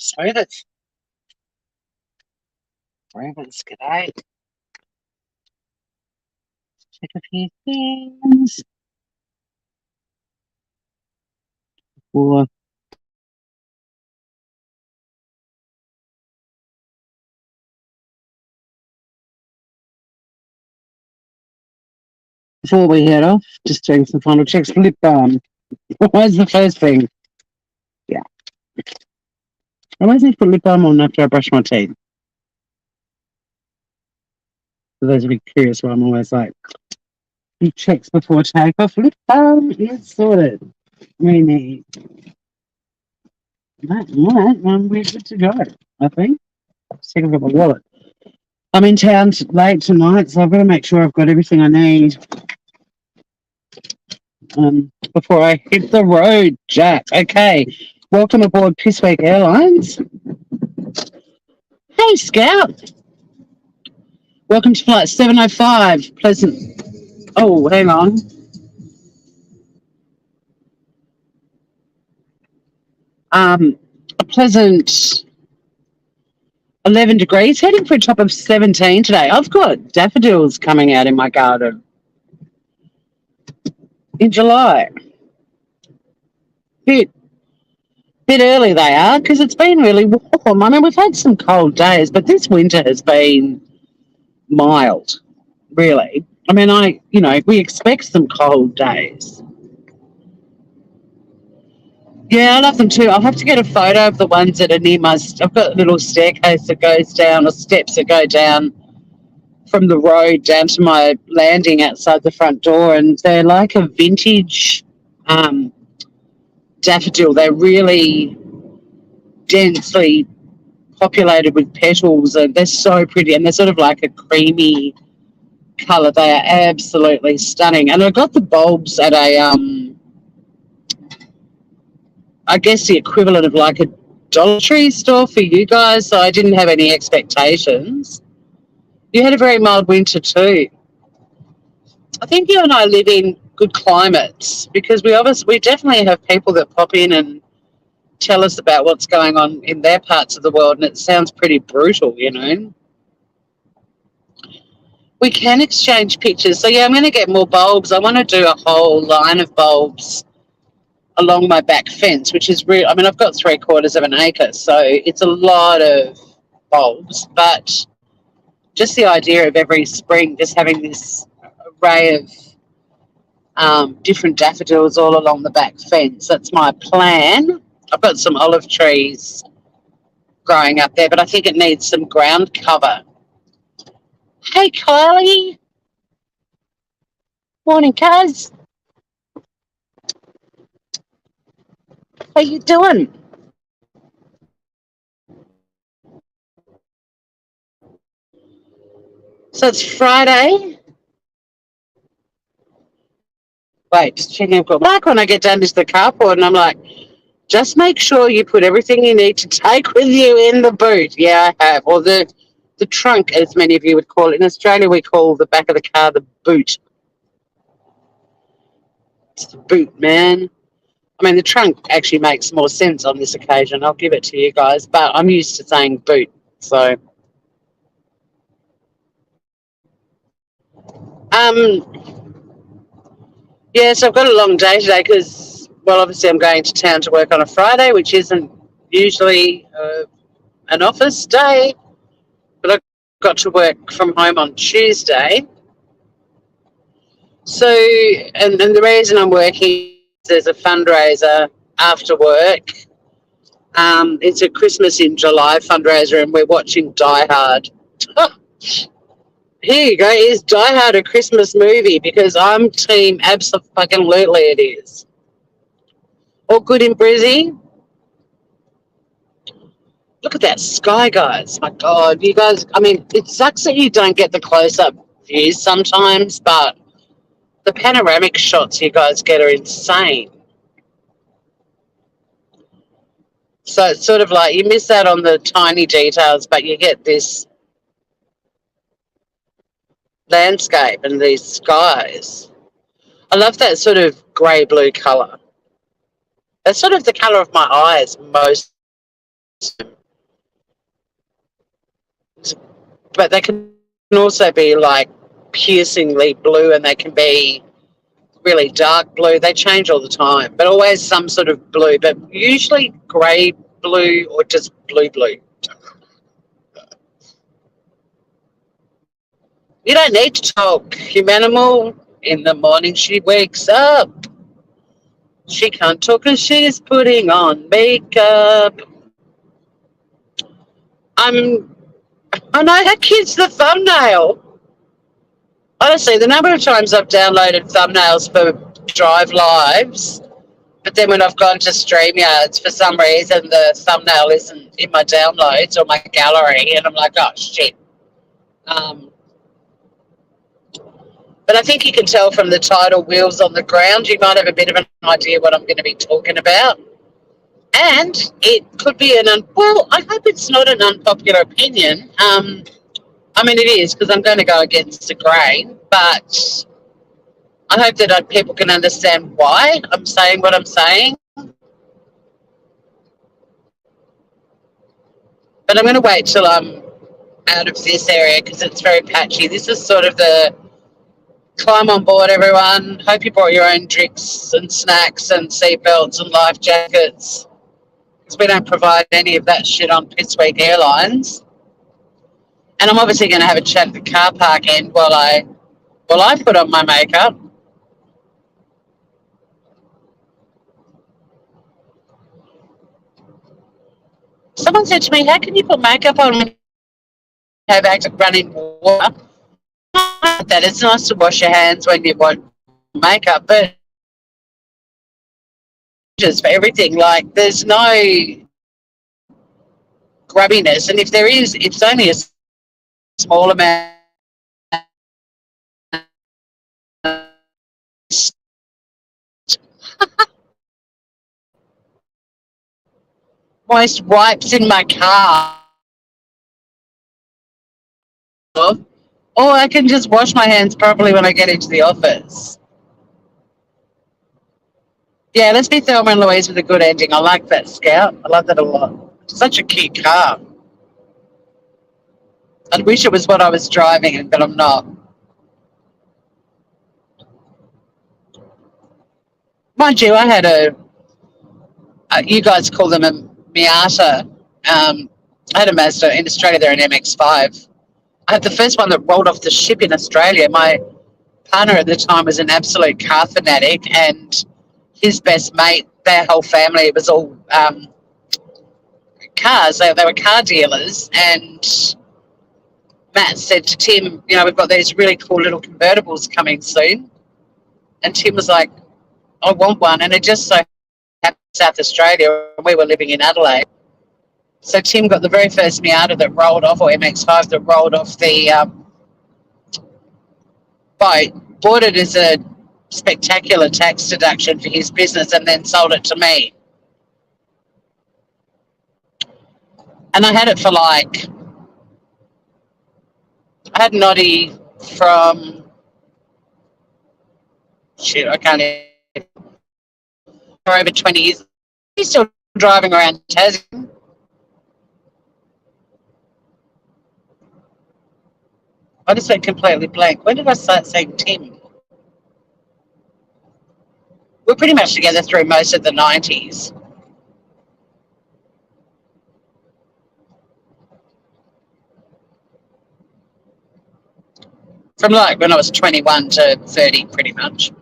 Smooth it. Ravens, g'day. Check a few things. Or before we head off, just doing some final checks for lip balm. Where's the first thing? Yeah. I always need to put lip balm on after I brush my teeth. For those of you curious, why I'm always like, checks before takeoff. Lip balm is sorted. We need. Right, we're good to go, I think. Let's take a look at my wallet. I'm in town late tonight, so I've got to make sure I've got everything I need before I hit the road, Jack. Okay, welcome aboard Pissweek Airlines. Hey, Scout. Welcome to flight 705, Pleasant. Oh, hang on. A pleasant 11 degrees, heading for a top of 17 today. I've got daffodils coming out in my garden in July. Bit early they are because it's been really warm. I mean, we've had some cold days, but this winter has been mild, really. I mean, we expect some cold days. Yeah, I love them too. I'll have to get a photo of the ones that are near my. I've got a little staircase that goes down, or steps that go down from the road down to my landing outside the front door, and they're like a vintage daffodil. They're really densely populated with petals, and they're so pretty, and they're sort of like a creamy colour. They are absolutely stunning. And I got the bulbs at I guess the equivalent of like a Dollar Tree store for you guys, so I didn't have any expectations. You had a very mild winter too. I think you and I live in good climates because we definitely have people that pop in and tell us about what's going on in their parts of the world, and it sounds pretty brutal, We can exchange pictures. So, yeah, I'm going to get more bulbs. I want to do a whole line of bulbs along my back fence, which is real. I mean, I've got 3/4 of an acre, so it's a lot of bulbs, but just the idea of every spring just having this array of different daffodils all along the back fence, that's my plan. I've got some olive trees growing up there, but I think it needs some ground cover. Hey, Kylie. Morning, cuz. How you doing? So it's Friday. Wait, just checking I've got like when I get down to the carport and I'm like, just make sure you put everything you need to take with you in the boot. Yeah, I have. Or the trunk, as many of you would call it. In Australia, we call the back of the car the boot. It's the boot, man. I mean, the trunk actually makes more sense on this occasion. I'll give it to you guys, but I'm used to saying boot. So, yeah, so I've got a long day today because, well, obviously I'm going to town to work on a Friday, which isn't usually an office day, but I got to work from home on Tuesday. So, and the reason I'm working is there's a fundraiser after work. It's a Christmas in July fundraiser, and we're watching Die Hard. Here you go. Is Die Hard a Christmas movie? Because I'm team abso-fucking-lutely it is. All good in Brizzy? Look at that sky, guys. My God, you guys, I mean, it sucks that you don't get the close-up views sometimes, but the panoramic shots you guys get are insane. So it's sort of like you miss out on the tiny details, but you get this landscape and these skies. I love that sort of grey-blue colour. That's sort of the colour of my eyes most. but they can also be like piercingly blue, and they can be really dark blue. They change all the time, but always some sort of blue, but usually grey blue or just blue blue. You don't need to talk, Humanimal. In the morning she wakes up. She can't talk because she's putting on makeup. I'm. I know her kid's the thumbnail. Honestly, the number of times I've downloaded thumbnails for Drive Lives, but then when I've gone to StreamYards, for some reason the thumbnail isn't in my downloads or my gallery, and I'm like, oh shit. Um, but I think you can tell from the title, Wheels on the Ground, you might have a bit of an idea what I'm going to be talking about. And it could be well, I hope it's not an unpopular opinion. I mean, it is, because I'm going to go against the grain, but I hope that people can understand why I'm saying what I'm saying. But I'm going to wait till I'm out of this area because it's very patchy. This is sort of the climb on board, everyone. Hope you brought your own drinks and snacks and seatbelts and life jackets, because we don't provide any of that shit on Piss Week Airlines. And I'm obviously going to have a chat at the car park end while I put on my makeup. Someone said to me, how can you put makeup on when you have active running water? That it's nice to wash your hands when you want makeup, but just for everything, like there's no grubbiness, and if there is, it's only a small amount. Moist wipes in my car, or I can just wash my hands properly when I get into the office. Yeah, let's be Thelma and Louise with a good ending. I like that, Scout. I love that a lot. Such a cute car. I wish it was what I was driving, but I'm not. Mind you, I had you guys call them a Miata. I had a Mazda in Australia. They're an MX-5. I had the first one that rolled off the ship in Australia. My partner at the time was an absolute car fanatic, and his best mate, their whole family, it was all cars. They were car dealers, and Matt said to Tim, we've got these really cool little convertibles coming soon. And Tim was like, I want one. And it just so happened South Australia, and we were living in Adelaide. So Tim got the very first Miata that rolled off, or MX-5 that rolled off the boat, bought it as a spectacular tax deduction for his business, and then sold it to me. And I had it for I had Noddy from, I can't even, for over 20 years. He's still driving around Tassie. I just went completely blank. When did I start saying Tim? We're pretty much together through most of the 90s. From when I was 21 to 30, pretty much.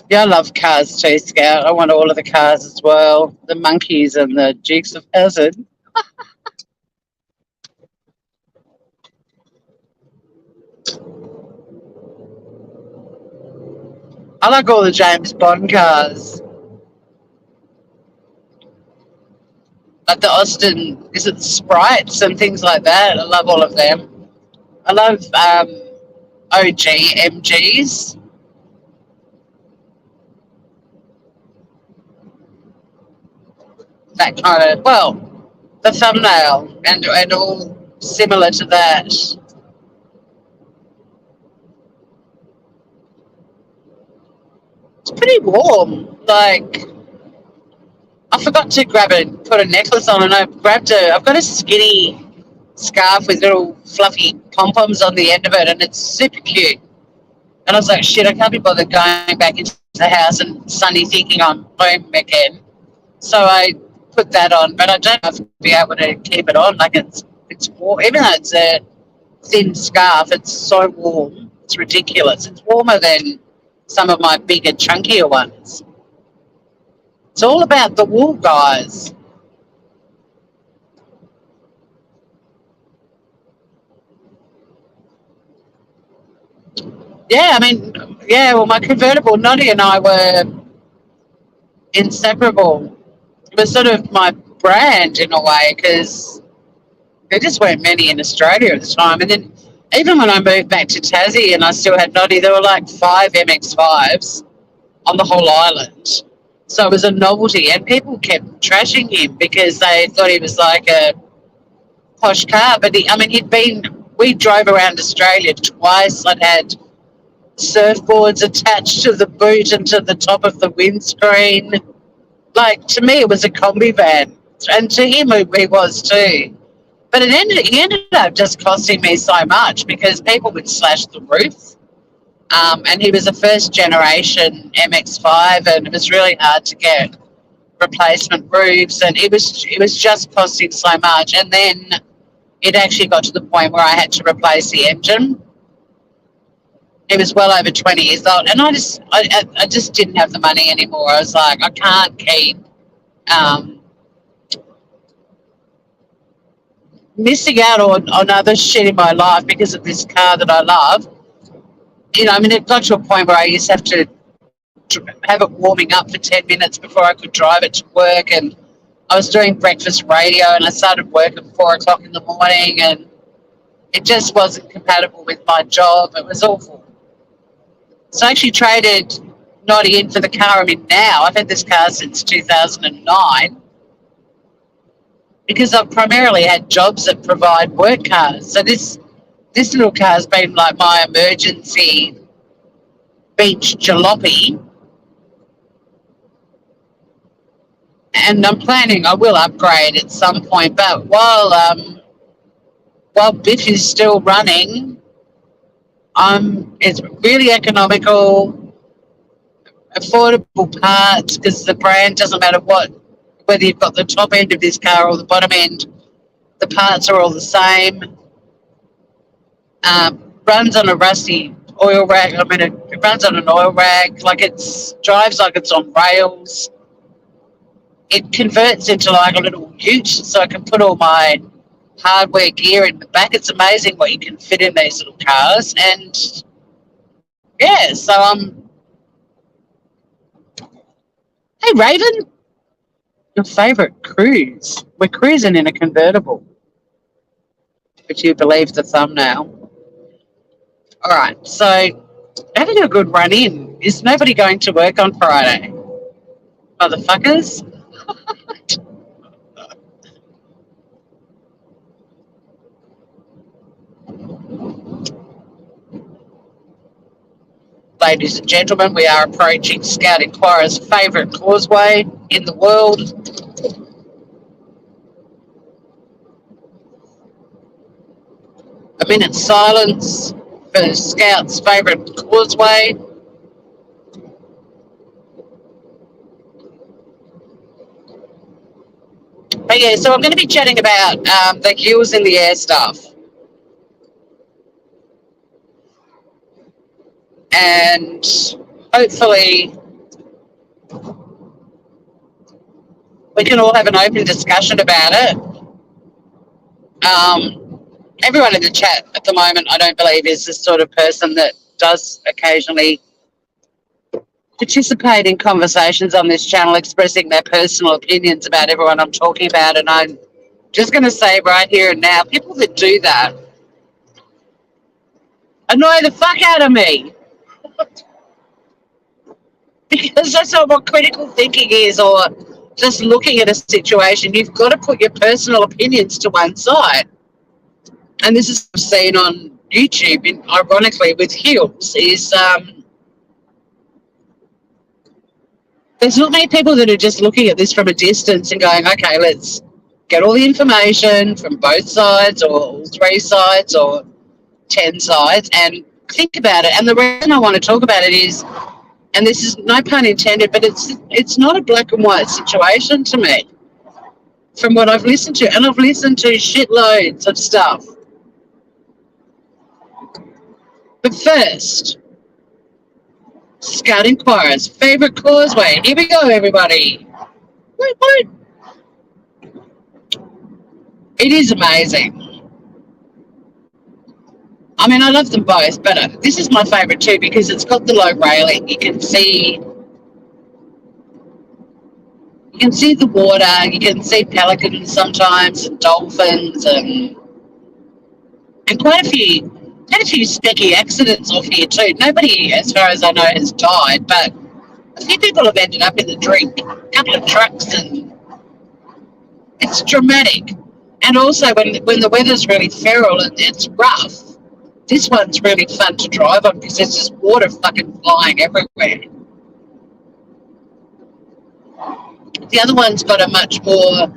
Yeah, I love cars too, Scout. I want all of the cars as well. The monkeys and the Dukes of Hazzard. I like all the James Bond cars. Like the Austin, is it Sprites and things like that? I love all of them. I love OG MGs. That kind of, the thumbnail and all similar to that. pretty warm. Like, I forgot to put a necklace on, and I've got a skinny scarf with little fluffy pom poms on the end of it, and it's super cute. And I was like, shit, I can't be bothered going back into the house and Sunny thinking I'm home again. So I put that on, but I don't know if I'll be able to keep it on. Like it's warm, even though it's a thin scarf. It's so warm. It's ridiculous. It's warmer than some of my bigger, chunkier ones. It's all about the wool, guys. Yeah, I mean, yeah. Well, my convertible, Noddy and I were inseparable. It was sort of my brand in a way because there just weren't many in Australia at the time. And then even when I moved back to Tassie and I still had Noddy, there were like 5 MX5s on the whole island. So it was a novelty, and people kept trashing him because they thought he was like a posh car. But I mean, we drove around Australia twice. I'd had surfboards attached to the boot and to the top of the windscreen. Like, to me, it was a combi van, and to him, he was too. But he ended up just costing me so much because people would slash the roof. And he was a first generation MX5, and it was really hard to get replacement roofs, and it was just costing so much. And then it actually got to the point where I had to replace the engine. It was well over 20 years old, and I just didn't have the money anymore. I was like, I can't keep um, missing out on other shit in my life because of this car that I love. I mean, it got to a point where I used to have to have it warming up for 10 minutes before I could drive it to work. And I was doing breakfast radio, and I started work at 4 o'clock in the morning, and it just wasn't compatible with my job. It was awful. So I actually traded Noddy in for the car I'm in now. I've had this car since 2009 because I've primarily had jobs that provide work cars. So this little car has been like my emergency beach jalopy, and I'm planning I will upgrade at some point. But while Biff is still running, it's really economical, affordable parts because the brand doesn't matter whether you've got the top end of this car or the bottom end, the parts are all the same. Runs on a rusty oil rag. I mean, it runs on an oil rag. Like, it drives like it's on rails. It converts into like a little ute, so I can put all my hardware gear in the back. It's amazing what you can fit in these little cars. And yeah, so hey Raven, your favourite cruise? We're cruising in a convertible, if you believe the thumbnail. All right, so having a good run in. Is nobody going to work on Friday? Motherfuckers. Ladies and gentlemen, we are approaching Scout Inquirer's favourite causeway in the world. A minute's silence for Scout's favourite causeway. But yeah, so I'm going to be chatting about the Hills in the Air stuff. And hopefully we can all have an open discussion about it. Everyone in the chat at the moment, I don't believe, is the sort of person that does occasionally participate in conversations on this channel expressing their personal opinions about everyone I'm talking about. And I'm just going to say right here and now, people that do that annoy the fuck out of me. Because that's not what critical thinking is, or just looking at a situation. You've got to put your personal opinions to one side. And this is seen on YouTube, ironically, with Hills, is There's not many people that are just looking at this from a distance and going, okay, let's get all the information from both sides or all three sides or 10 sides and think about it. And the reason I want to talk about it is, and this is no pun intended, but it's not a black and white situation to me from what I've listened to. And I've listened to shitloads of stuff. But first, Scout Inquirer's favourite causeway. Here we go, everybody. What? It is amazing. I mean, I love them both, but this is my favourite too because it's got the low railing. You can see the water. You can see pelicans sometimes and dolphins and quite a few specky accidents off here too. Nobody, as far as I know, has died, but a few people have ended up in the drink. A couple of trucks, and it's dramatic. And also when the weather's really feral and it's rough, this one's really fun to drive on because there's just water fucking flying everywhere. The other one's got a much more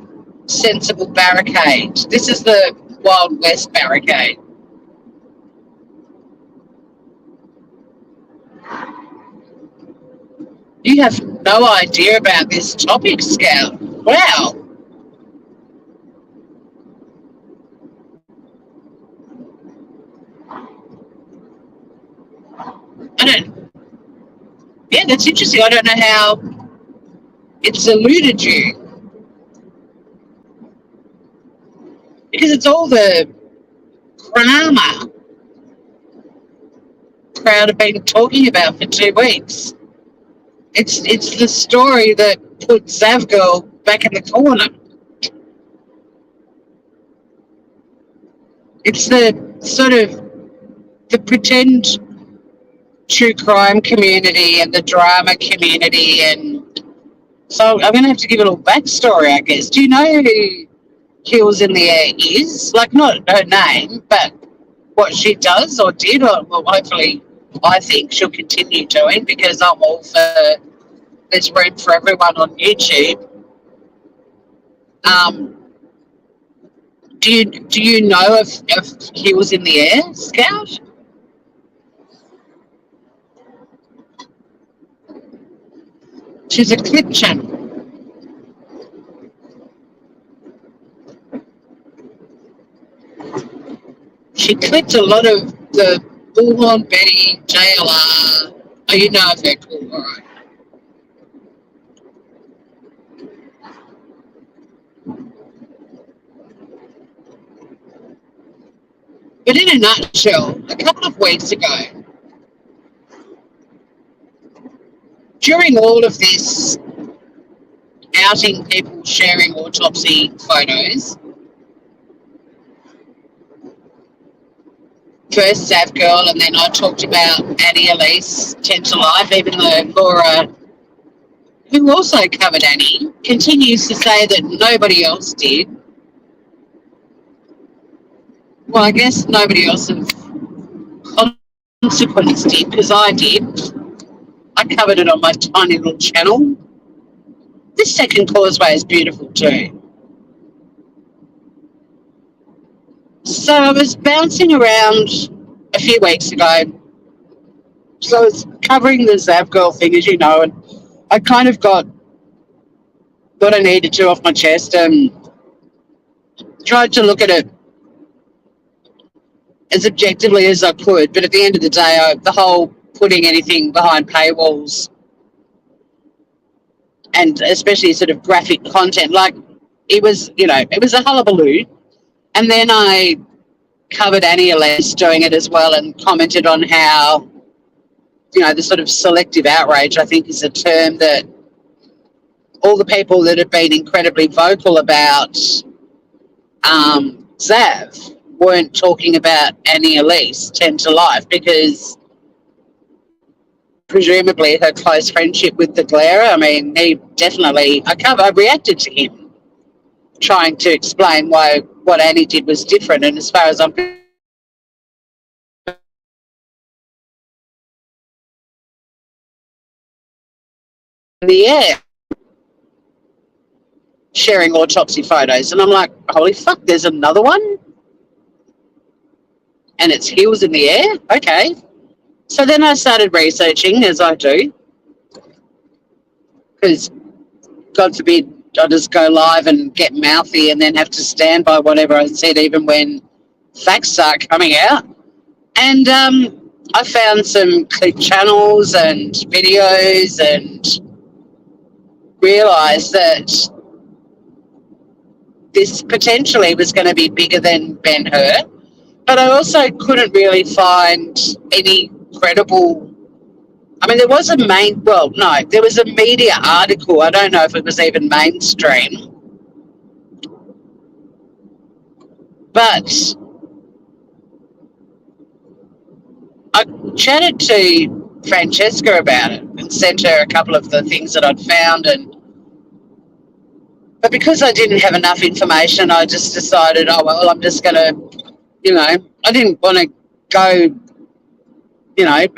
sensible barricade. This is the Wild West barricade. You have no idea about this topic, Scout. Wow. Yeah, that's interesting. I don't know how it's eluded you. Because it's all the drama crowd have been talking about for 2 weeks. It's the story that put Zavgirl back in the corner. It's the sort of the pretend true crime community and the drama community, and so I'm going to have to give a little backstory, I guess. Do you know who Kills in the Air is? Like, not her name, but what she does or did, or well, hopefully I think she'll continue doing because I'm all for there's room for everyone on YouTube. Do you know if Kills in the Air, Scout? She's a clip channel. She clipped a lot of the Bullhorn Betty, JLR. Oh, you know if they're cool, all right. But in a nutshell, a couple of weeks ago, during all of this outing people sharing autopsy photos, first Sav Girl, and then I talked about Annie Elise, 10 to Life, even though Laura, who also covered Annie, continues to say that nobody else did. Well, I guess nobody else of consequence did, because I did. I covered it on my tiny little channel. This second causeway is beautiful too. So I was bouncing around a few weeks ago. So I was covering the Zav Girl thing, as you know, and I kind of got what I needed to off my chest and tried to look at it as objectively as I could. But at the end of the day, the whole putting anything behind paywalls and especially sort of graphic content, like it was a hullabaloo. And then I covered Annie Elise doing it as well and commented on how, the sort of selective outrage, I think, is a term that all the people that have been incredibly vocal about Zav weren't talking about Annie Elise, 10 to Life, because presumably her close friendship with the Glare, I mean, he definitely, I reacted to him trying to explain why what Annie did was different, and as far as I'm the air sharing autopsy photos. And I'm like, holy fuck, there's another one? And it's heels in the air? Okay. So then I started researching, as I do, because God forbid I just go live and get mouthy and then have to stand by whatever I said, even when facts start coming out. And I found some clip channels and videos and realised that this potentially was going to be bigger than Ben-Hur. But I also couldn't really find any credible... I mean, there was a there was a media article. I don't know if it was even mainstream. But I chatted to Francesca about it and sent her a couple of the things that I'd found. But because I didn't have enough information, I just decided, oh, well, I'm just going to, I didn't want to go,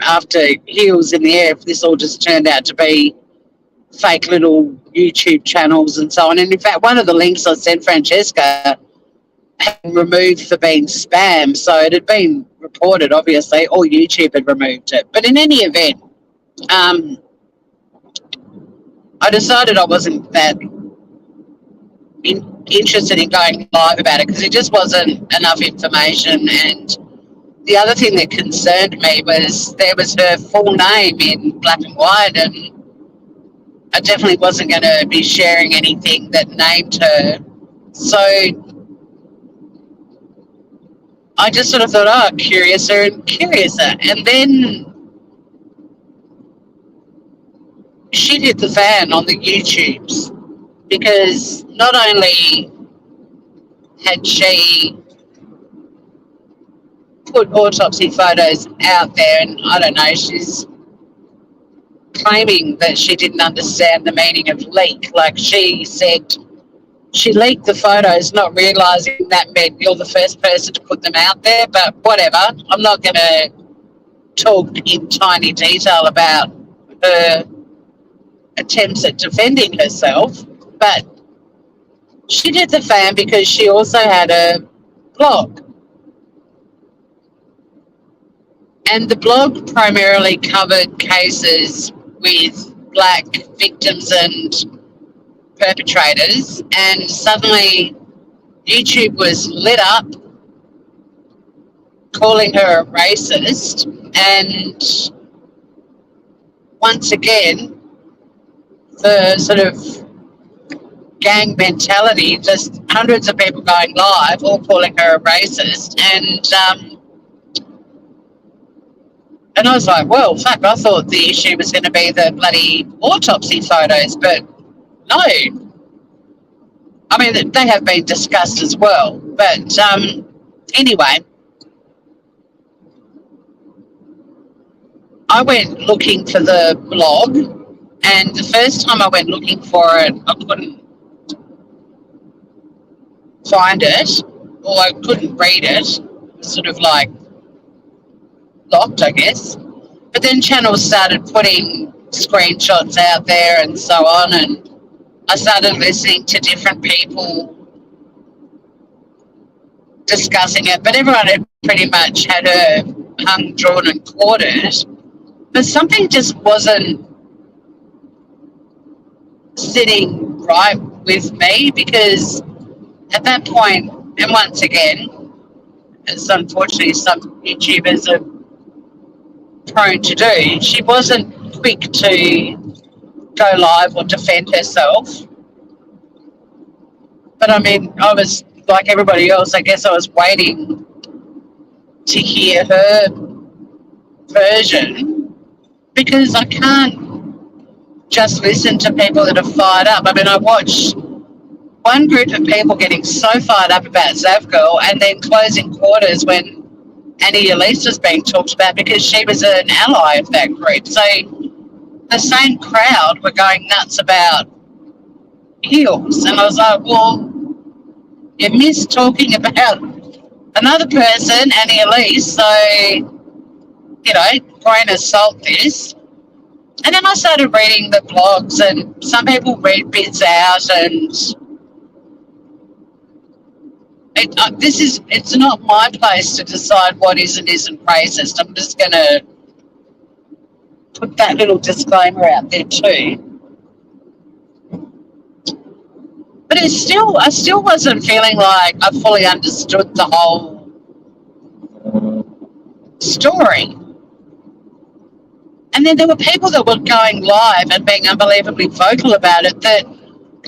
after heels in the air if this all just turned out to be fake little YouTube channels and so on. And in fact, one of the links I sent Francesca had been removed for being spam. So it had been reported, obviously, or YouTube had removed it. But in any event, I decided I wasn't that interested in going live about it because it just wasn't enough information. And the other thing that concerned me was there was her full name in black and white, and I definitely wasn't going to be sharing anything that named her. So I just sort of thought, oh, curiouser and curiouser. And then shit hit the fan on the YouTubes, because not only had she put autopsy photos out there, and I don't know, she's claiming that she didn't understand the meaning of leak. Like, she said she leaked the photos, not realising that meant you're the first person to put them out there. But whatever, I'm not going to talk in tiny detail about her attempts at defending herself. But she did the fan because she also had a blog. And the blog primarily covered cases with black victims and perpetrators, and suddenly YouTube was lit up calling her a racist. And once again, the sort of gang mentality, just hundreds of people going live, all calling her a racist. And I was like, well, fuck, I thought the issue was going to be the bloody autopsy photos, but no. I mean, they have been discussed as well. But anyway, I went looking for the blog, and the first time I went looking for it, I couldn't find it, or I couldn't read it. It was sort of like locked, I guess. But then channels started putting screenshots out there and so on, and I started listening to different people discussing it, but everyone had pretty much had her hung, drawn and quartered. But something just wasn't sitting right with me, because at that point, and once again, as unfortunately some YouTubers are prone to do, she wasn't quick to go live or defend herself. But I mean, I was like everybody else, I guess I was waiting to hear her version, because I can't just listen to people that are fired up. I mean, I watched one group of people getting so fired up about Zavgirl, and then closing quarters when Annie Elise was being talked about, because she was an ally of that group. So the same crowd were going nuts about heels. And I was like, well, you missed talking about another person, Annie Elise, so, grain of salt this. And then I started reading the blogs, and some people read bits out, and it's not my place to decide what is and isn't racist. I'm just going to put that little disclaimer out there too. But I still wasn't feeling like I fully understood the whole story. And then there were people that were going live and being unbelievably vocal about it that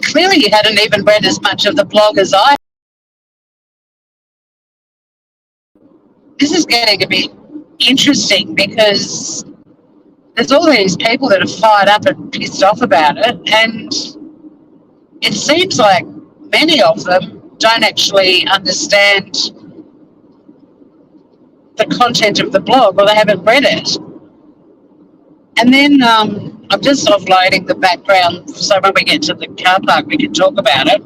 clearly hadn't even read as much of the blog as I. This is getting a bit interesting because there's all these people that are fired up and pissed off about it, and it seems like many of them don't actually understand the content of the blog, or they haven't read it. And then I'm just offloading the background so when we get to the car park we can talk about it.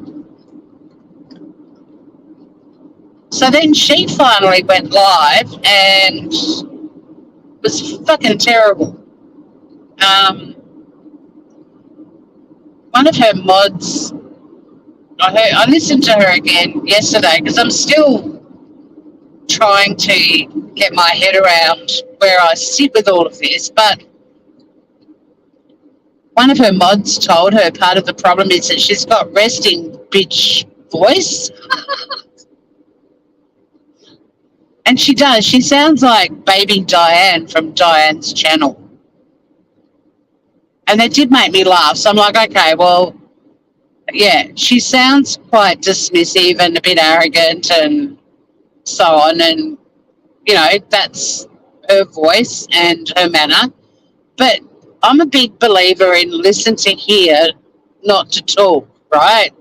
So then she finally went live and was fucking terrible. One of her mods, I listened to her again yesterday because I'm still trying to get my head around where I sit with all of this, but one of her mods told her part of the problem is that she's got resting bitch voice. And she does. She sounds like baby Diane from Diane's channel. And that did make me laugh. So I'm like, okay, well, yeah, she sounds quite dismissive and a bit arrogant and so on. And, you know, that's her voice and her manner. But I'm a big believer in listen to hear, not to talk, right?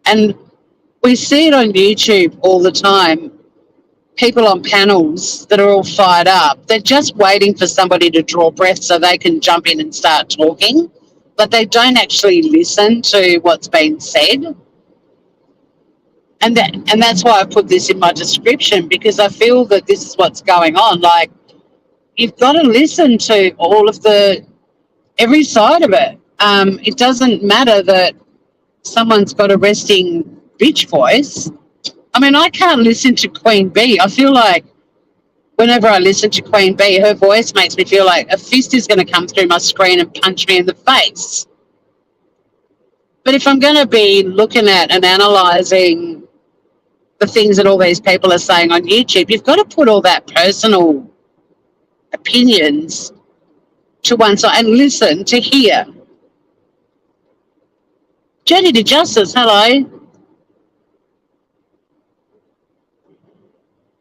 And we see it on YouTube all the time. People on panels that are all fired up, they're just waiting for somebody to draw breath so they can jump in and start talking, but they don't actually listen to what's being said. And that's why I put this in my description, because I feel that this is what's going on. Like, you've got to listen to every side of it. It doesn't matter that someone's got a resting bitch voice. I mean, I can't listen to Queen Bee. I feel like whenever I listen to Queen Bee, her voice makes me feel like a fist is going to come through my screen and punch me in the face. But if I'm going to be looking at and analysing the things that all these people are saying on YouTube, you've got to put all that personal opinions to one side and listen to hear. Journey to Justice, hello.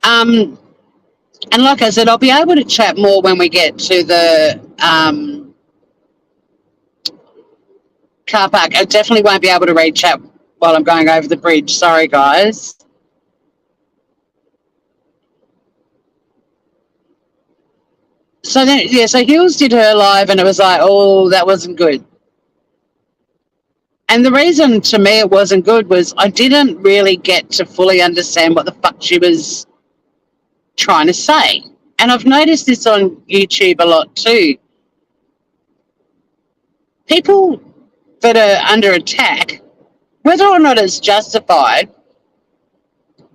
And like I said, I'll be able to chat more when we get to the car park. I definitely won't be able to read chat while I'm going over the bridge. Sorry, guys. So then, yeah, so Hills did her live and it was like, oh, that wasn't good. And the reason to me it wasn't good was I didn't really get to fully understand what the fuck she was trying to say. And I've noticed this on YouTube a lot too. People that are under attack, whether or not it's justified,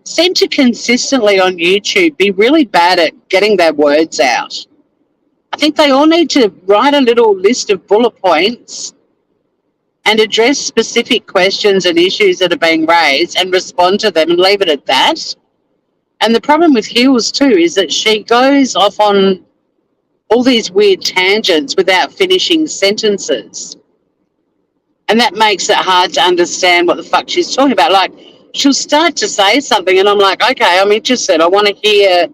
seem to consistently on YouTube be really bad at getting their words out. I think they all need to write a little list of bullet points and address specific questions and issues that are being raised and respond to them and leave it at that. And the problem with Hills too is that she goes off on all these weird tangents without finishing sentences. And that makes it hard to understand what the fuck she's talking about. Like, she'll start to say something and I'm like, okay, I'm interested. I want to hear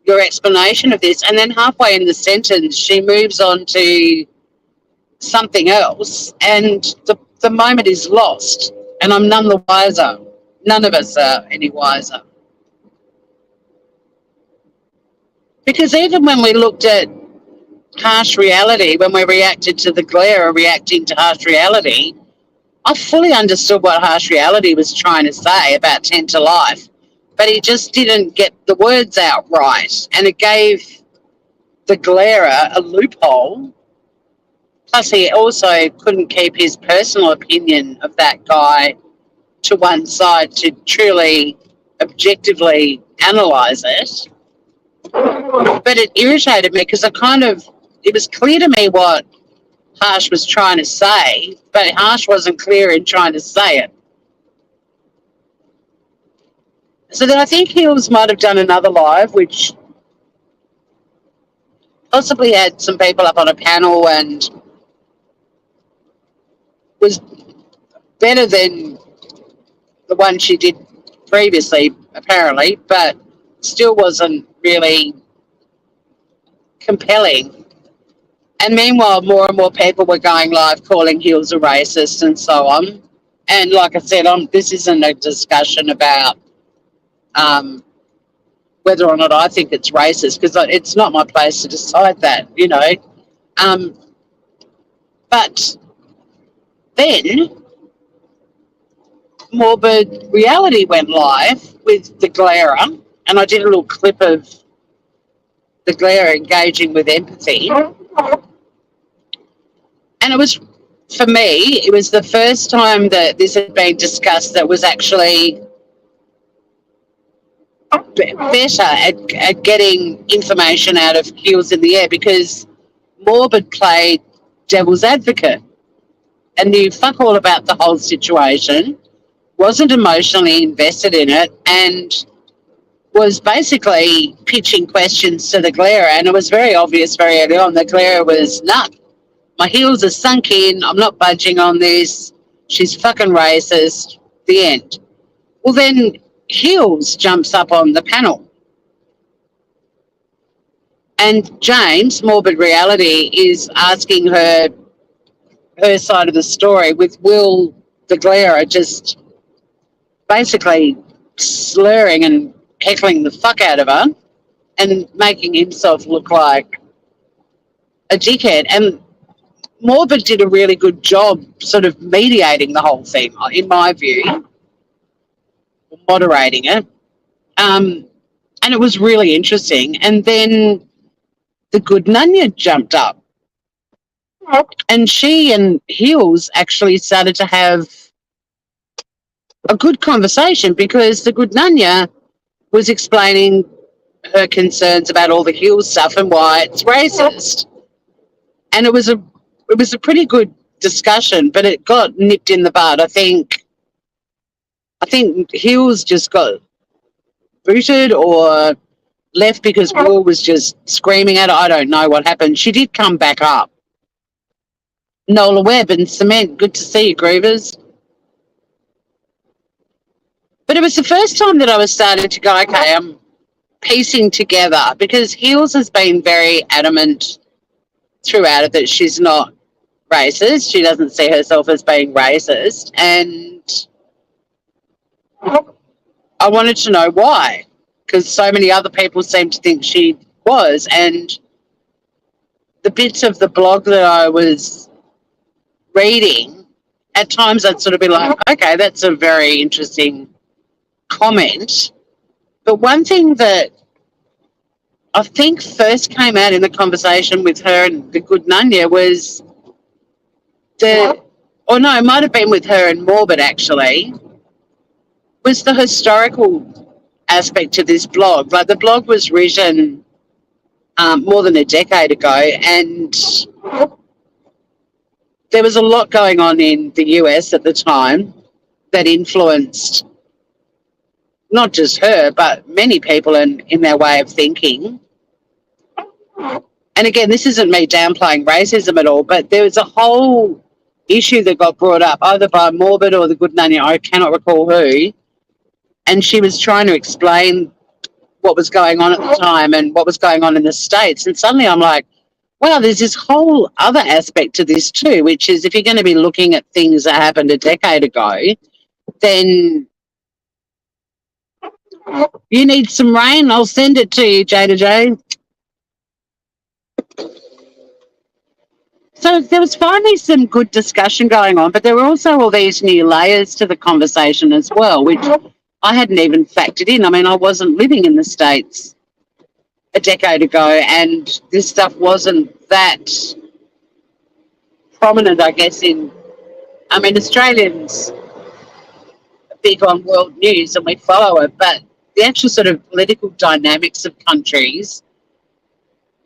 your explanation of this. And then halfway in the sentence, she moves on to something else and the moment is lost. And I'm none the wiser. None of us are any wiser. Because even when we looked at harsh reality, when we reacted to the glare or reacting to harsh reality, I fully understood what harsh reality was trying to say about 10 to life, but he just didn't get the words out right. And it gave the glarer a loophole Plus, he also couldn't keep his personal opinion of that guy to one side to truly objectively analyse it. But it irritated me because it was clear to me what Harsh was trying to say, but Harsh wasn't clear in trying to say it. So then I think Hills might have done another live, which possibly had some people up on a panel and was better than the one she did previously, apparently, but still wasn't really compelling. And meanwhile, more and more people were going live calling Hills a racist and so on. And like I said, this isn't a discussion about whether or not I think it's racist, because it's not my place to decide that, you know. But then Morbid Reality went live with the Glarer, and I did a little clip of the Glarer engaging with empathy. And it was, for me, it was the first time that this had been discussed that was actually better at getting information out of Hills in the air, because Morbid played devil's advocate and knew fuck all about the whole situation, wasn't emotionally invested in it, and was basically pitching questions to the Glarer. And it was very obvious very early on the Glarer was, nah, my heels are sunk in, I'm not budging on this, she's fucking racist, the end. Well, then Hills jumps up on the panel. And James, Morbid Reality, is asking her side of the story, with Will the Glarer just basically slurring and heckling the fuck out of her and making himself look like a dickhead. And Morbid did a really good job sort of mediating the whole thing, in my view, moderating it. And it was really interesting. And then the good Nunya jumped up. And she and Hills actually started to have a good conversation, because the good Nunya was explaining her concerns about all the Hills stuff and why it's racist. And it was a pretty good discussion, but it got nipped in the bud. I think Hills just got booted or left because Will was just screaming at her. I don't know what happened. She did come back up. Nola Webb and Cement, good to see you, Groovers. But it was the first time that I was starting to go, okay, I'm piecing together, because Hills has been very adamant throughout it that she's not racist. She doesn't see herself as being racist. And I wanted to know why, because so many other people seem to think she was. And the bits of the blog that I was reading, at times I'd sort of be like, okay, that's a very interesting comment. But one thing that I think first came out in the conversation with her and the good Nunya was it might have been with her and Morbid actually, was the historical aspect to this blog. Like, the blog was written more than a decade ago, and there was a lot going on in the US at the time that influenced not just her, but many people in their way of thinking. And again, this isn't me downplaying racism at all, but there was a whole issue that got brought up either by Morbid or the good Nunya, I cannot recall who, and she was trying to explain what was going on at the time and what was going on in the States. And suddenly I'm like, wow, there's this whole other aspect to this too, which is if you're going to be looking at things that happened a decade ago, then you need some rain. I'll send it to you, Jada J. So there was finally some good discussion going on, but there were also all these new layers to the conversation as well, which I hadn't even factored in. I mean, I wasn't living in the States a decade ago, and this stuff wasn't that prominent, I guess, in, I mean, Australians are big on world news and we follow it, but the actual sort of political dynamics of countries,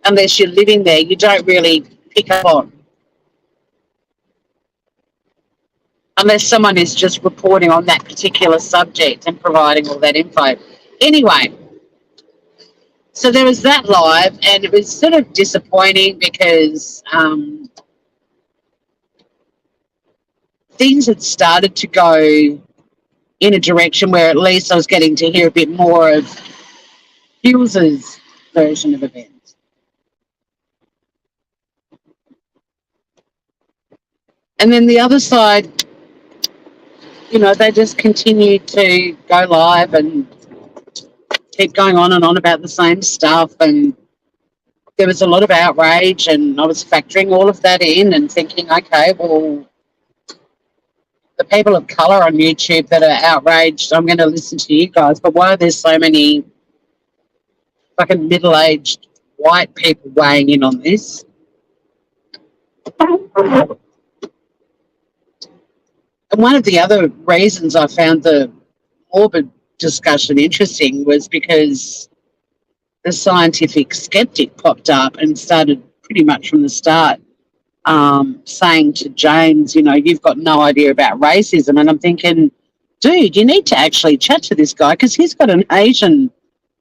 unless you're living there, you don't really pick up on, unless someone is just reporting on that particular subject and providing all that info. Anyway, so there was that live, and it was sort of disappointing because things had started to go in a direction where at least I was getting to hear a bit more of Hughes's version of events. And then the other side, you know, they just continued to go live and keep going on and on about the same stuff. And there was a lot of outrage, and I was factoring all of that in and thinking, okay, well, the people of colour on YouTube that are outraged, I'm going to listen to you guys. But why are there so many fucking middle-aged white people weighing in on this? And one of the other reasons I found the morbid discussion interesting was because the scientific skeptic popped up and started pretty much from the start saying to James, you know, you've got no idea about racism. And I'm thinking, dude, you need to actually chat to this guy because he's got an Asian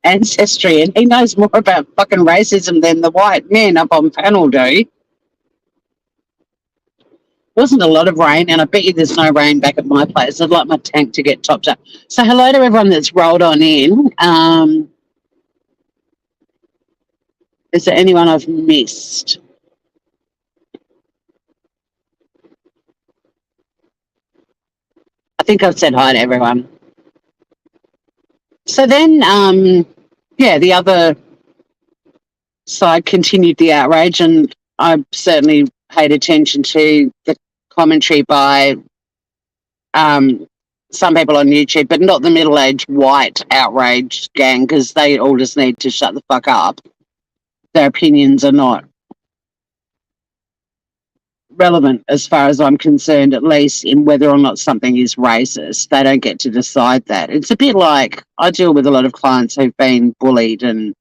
ancestry and he knows more about fucking racism than the white men up on panel do. Wasn't a lot of rain, and I bet you there's no rain back at my place. I'd like my tank to get topped up. So hello to everyone that's rolled on in. Is there anyone I've missed? I think I've said hi to everyone. So then, the other side continued the outrage, and I certainly paid attention to the commentary by some people on YouTube, but not the middle-aged white outrage gang, because they all just need to shut the fuck up. Their opinions are not relevant as far as I'm concerned, at least in whether or not something is racist. They don't get to decide that. It's a bit like I deal with a lot of clients who've been bullied and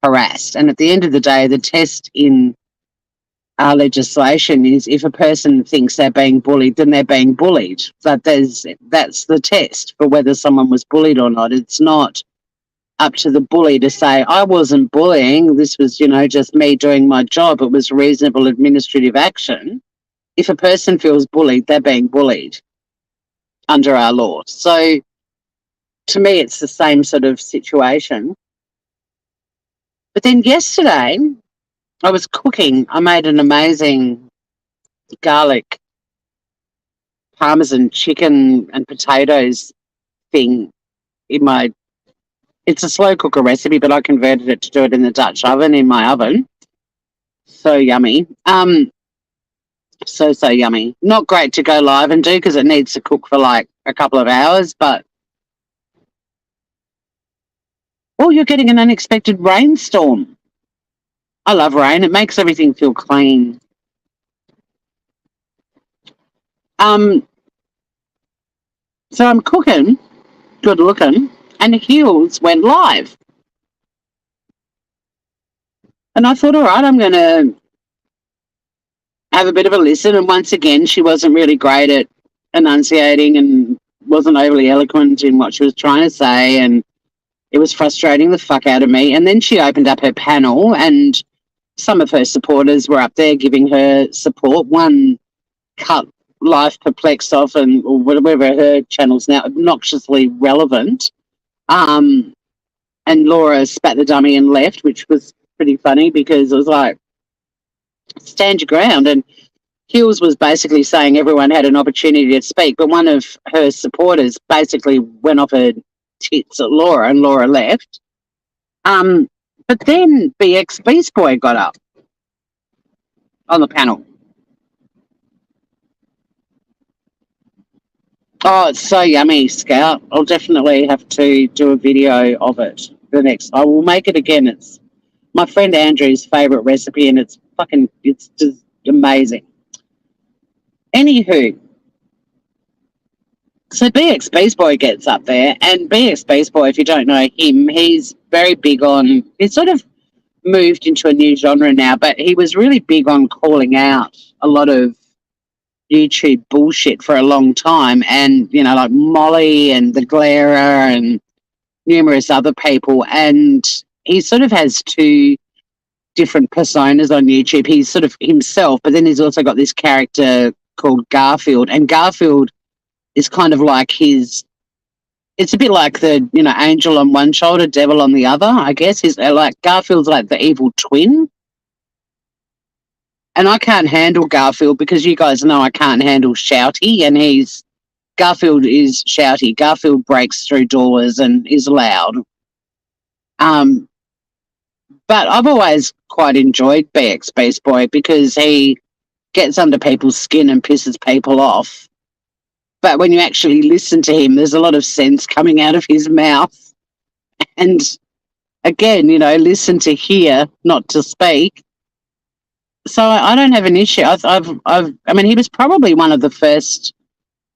harassed, and at the end of the day, the test in our legislation is if a person thinks they're being bullied, then they're being bullied. But that's the test for whether someone was bullied or not. It's not up to the bully to say, I wasn't bullying, this was, you know, just me doing my job. It was reasonable administrative action. If a person feels bullied, they're being bullied under our law. So to me, it's the same sort of situation. But then yesterday, I was cooking. I made an amazing garlic parmesan chicken and potatoes thing in my, it's a slow cooker recipe, but I converted it to do it in the Dutch oven in my oven. So yummy. So yummy. Not great to go live and do because it needs to cook for like a couple of hours, but oh, you're getting an unexpected rainstorm. I love rain. It makes everything feel clean. So I'm cooking, good looking, and Heels went live. And I thought, all right, I'm going to have a bit of a listen. And once again, she wasn't really great at enunciating and wasn't overly eloquent in what she was trying to say. And it was frustrating the fuck out of me. And then she opened up her panel and some of her supporters were up there giving her support. One cut Life Perplexed off and or whatever her channel's now, obnoxiously relevant. And Laura spat the dummy and left, which was pretty funny because it was like, stand your ground. And Hills was basically saying everyone had an opportunity to speak, but one of her supporters basically went off her tits at Laura and Laura left. But then BX Beast Boy got up on the panel. Oh, it's so yummy, Scout. I'll definitely have to do a video of it. I will make it again. It's my friend Andrew's favourite recipe and it's just amazing. Anywho, so BX Beast Boy gets up there, and BX Beast Boy, if you don't know him, he's very big on, he's sort of moved into a new genre now, but he was really big on calling out a lot of YouTube bullshit for a long time. And, you know, like Molly and the Glarer and numerous other people. And he sort of has two different personas on YouTube. He's sort of himself, but then he's also got this character called Garfield. And Garfield is kind of like his, it's a bit like the, you know, angel on one shoulder, devil on the other, I guess. He's like, Garfield's like the evil twin. And I can't handle Garfield because you guys know I can't handle shouty, and Garfield is shouty. Garfield breaks through doors and is loud. But I've always quite enjoyed BX Beast Boy because he gets under people's skin and pisses people off. But when you actually listen to him, there's a lot of sense coming out of his mouth. And again, you know, listen to hear, not to speak. So I don't have an issue. I mean, he was probably one of the first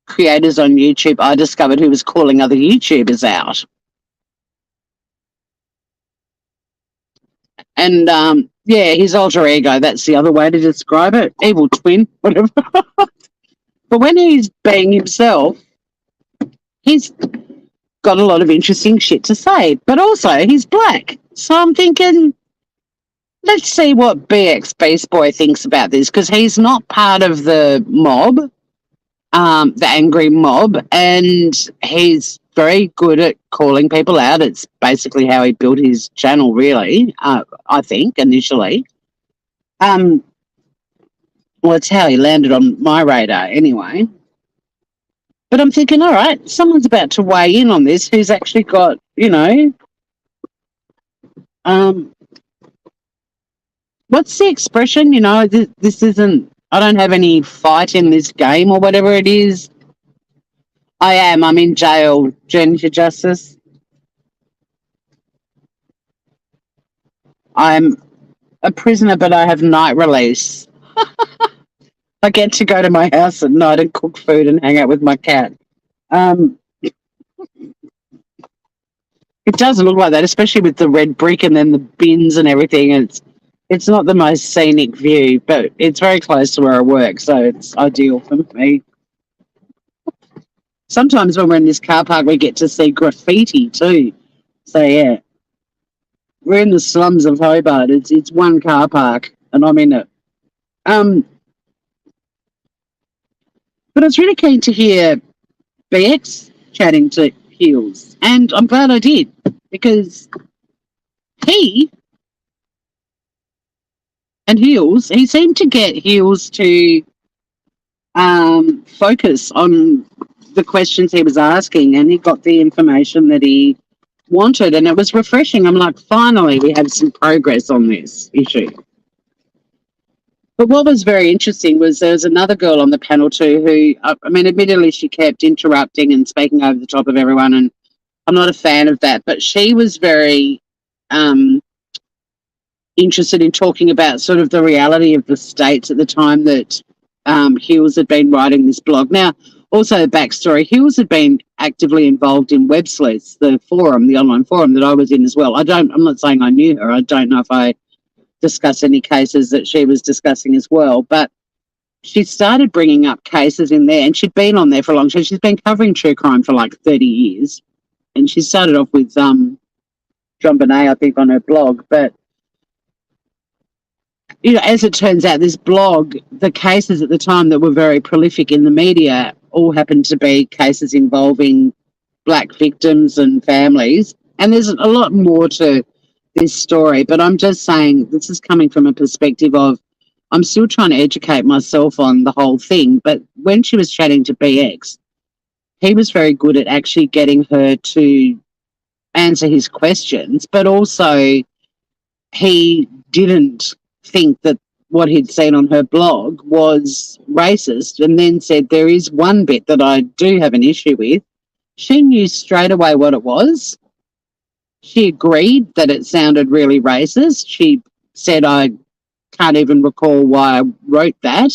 creators on YouTube I discovered who was calling other YouTubers out. And yeah, his alter ego, that's the other way to describe it. Evil twin, whatever. But when he's being himself, he's got a lot of interesting shit to say. But also, he's black. So I'm thinking, let's see what BX Beast Boy thinks about this, because he's not part of the mob, the angry mob, and he's very good at calling people out. It's basically how he built his channel, really, I think, initially. Well, it's how he landed on my radar anyway. But I'm thinking, all right, someone's about to weigh in on this who's actually got, you know, what's the expression? You know, this isn't, I don't have any fight in this game or whatever it is. I'm in jail, Journey to Justice. I'm a prisoner, but I have night release. I get to go to my house at night and cook food and hang out with my cat. It doesn't look like that, especially with the red brick and then the bins and everything. It's not the most scenic view, but it's very close to where I work, so it's ideal for me. Sometimes when we're in this car park, we get to see graffiti too. So yeah, we're in the slums of Hobart. It's one car park, and I'm in it. But I was really keen to hear BX chatting to Heels, and I'm glad I did, because he seemed to get Heels to focus on the questions he was asking, and he got the information that he wanted, and it was refreshing. I'm like, finally, we have some progress on this issue. But what was very interesting was there was another girl on the panel too who, I mean, admittedly, she kept interrupting and speaking over the top of everyone, and I'm not a fan of that, but she was very interested in talking about sort of the reality of the states at the time that Hills had been writing this blog. Now, also backstory, Hills had been actively involved in Web Sleuths, the forum, the online forum that I was in as well. I'm not saying I knew her. I don't know if I discussed any cases that she was discussing as well, but she started bringing up cases in there, and she'd been on there for a long time. She's been covering true crime for like 30 years, and she started off with John Bonet, I think, on her blog, but you know, as it turns out, this blog, the cases at the time that were very prolific in the media all happened to be cases involving black victims and families. And there's a lot more to this story, but I'm just saying this is coming from a perspective of I'm still trying to educate myself on the whole thing. But when she was chatting to BX, he was very good at actually getting her to answer his questions, but also he didn't think that what he'd seen on her blog was racist, and then said there is one bit that I do have an issue with. She knew straight away what it was. She agreed that it sounded really racist. She said, I can't even recall why I wrote that,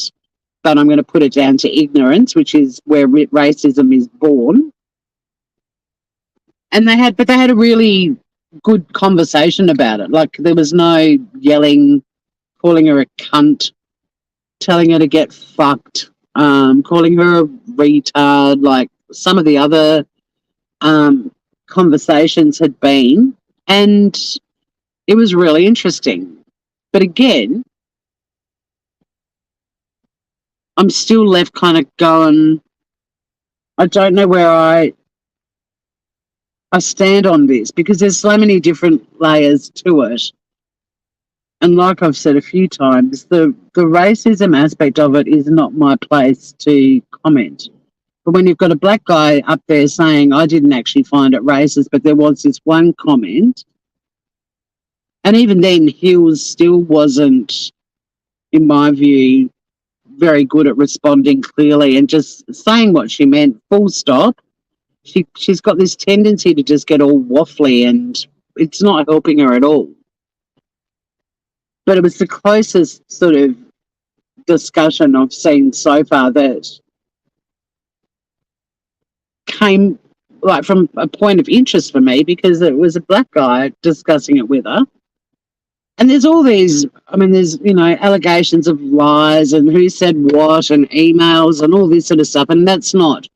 but I'm going to put it down to ignorance, which is where racism is born. And they had a really good conversation about it. Like, there was no yelling, calling her a cunt, telling her to get fucked, calling her a retard, like some of the other conversations had been. And it was really interesting. But again, I'm still left kind of going, I don't know where I stand on this, because there's so many different layers to it. And like I've said a few times, the racism aspect of it is not my place to comment. But when you've got a black guy up there saying, I didn't actually find it racist, but there was this one comment, and even then, Hills still wasn't, in my view, very good at responding clearly and just saying what she meant, full stop. She's got this tendency to just get all waffly, and it's not helping her at all. But it was the closest sort of discussion I've seen so far that came like from a point of interest for me, because it was a black guy discussing it with her. And there's all these, I mean, there's, allegations of lies and who said what and emails and all this sort of stuff. And that's not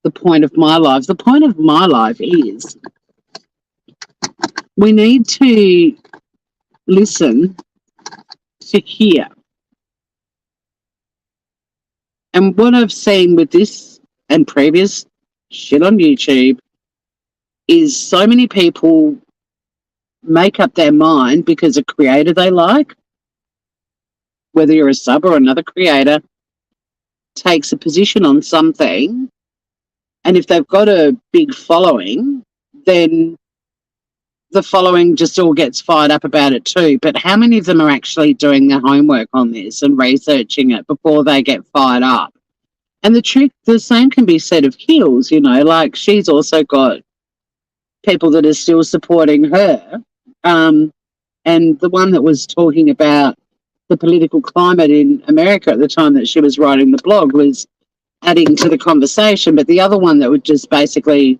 the point of my life. The point of my life is we need to listen to hear. And what I've seen with this and previous shit on YouTube is so many people make up their mind because a creator they like, whether you're a sub or another creator, takes a position on something, and if they've got a big following, then the following just all gets fired up about it too. But how many of them are actually doing their homework on this and researching it before they get fired up? And the same can be said of Hills, like she's also got people that are still supporting her. And the one that was talking about the political climate in America at the time that she was writing the blog was adding to the conversation. But the other one that would just basically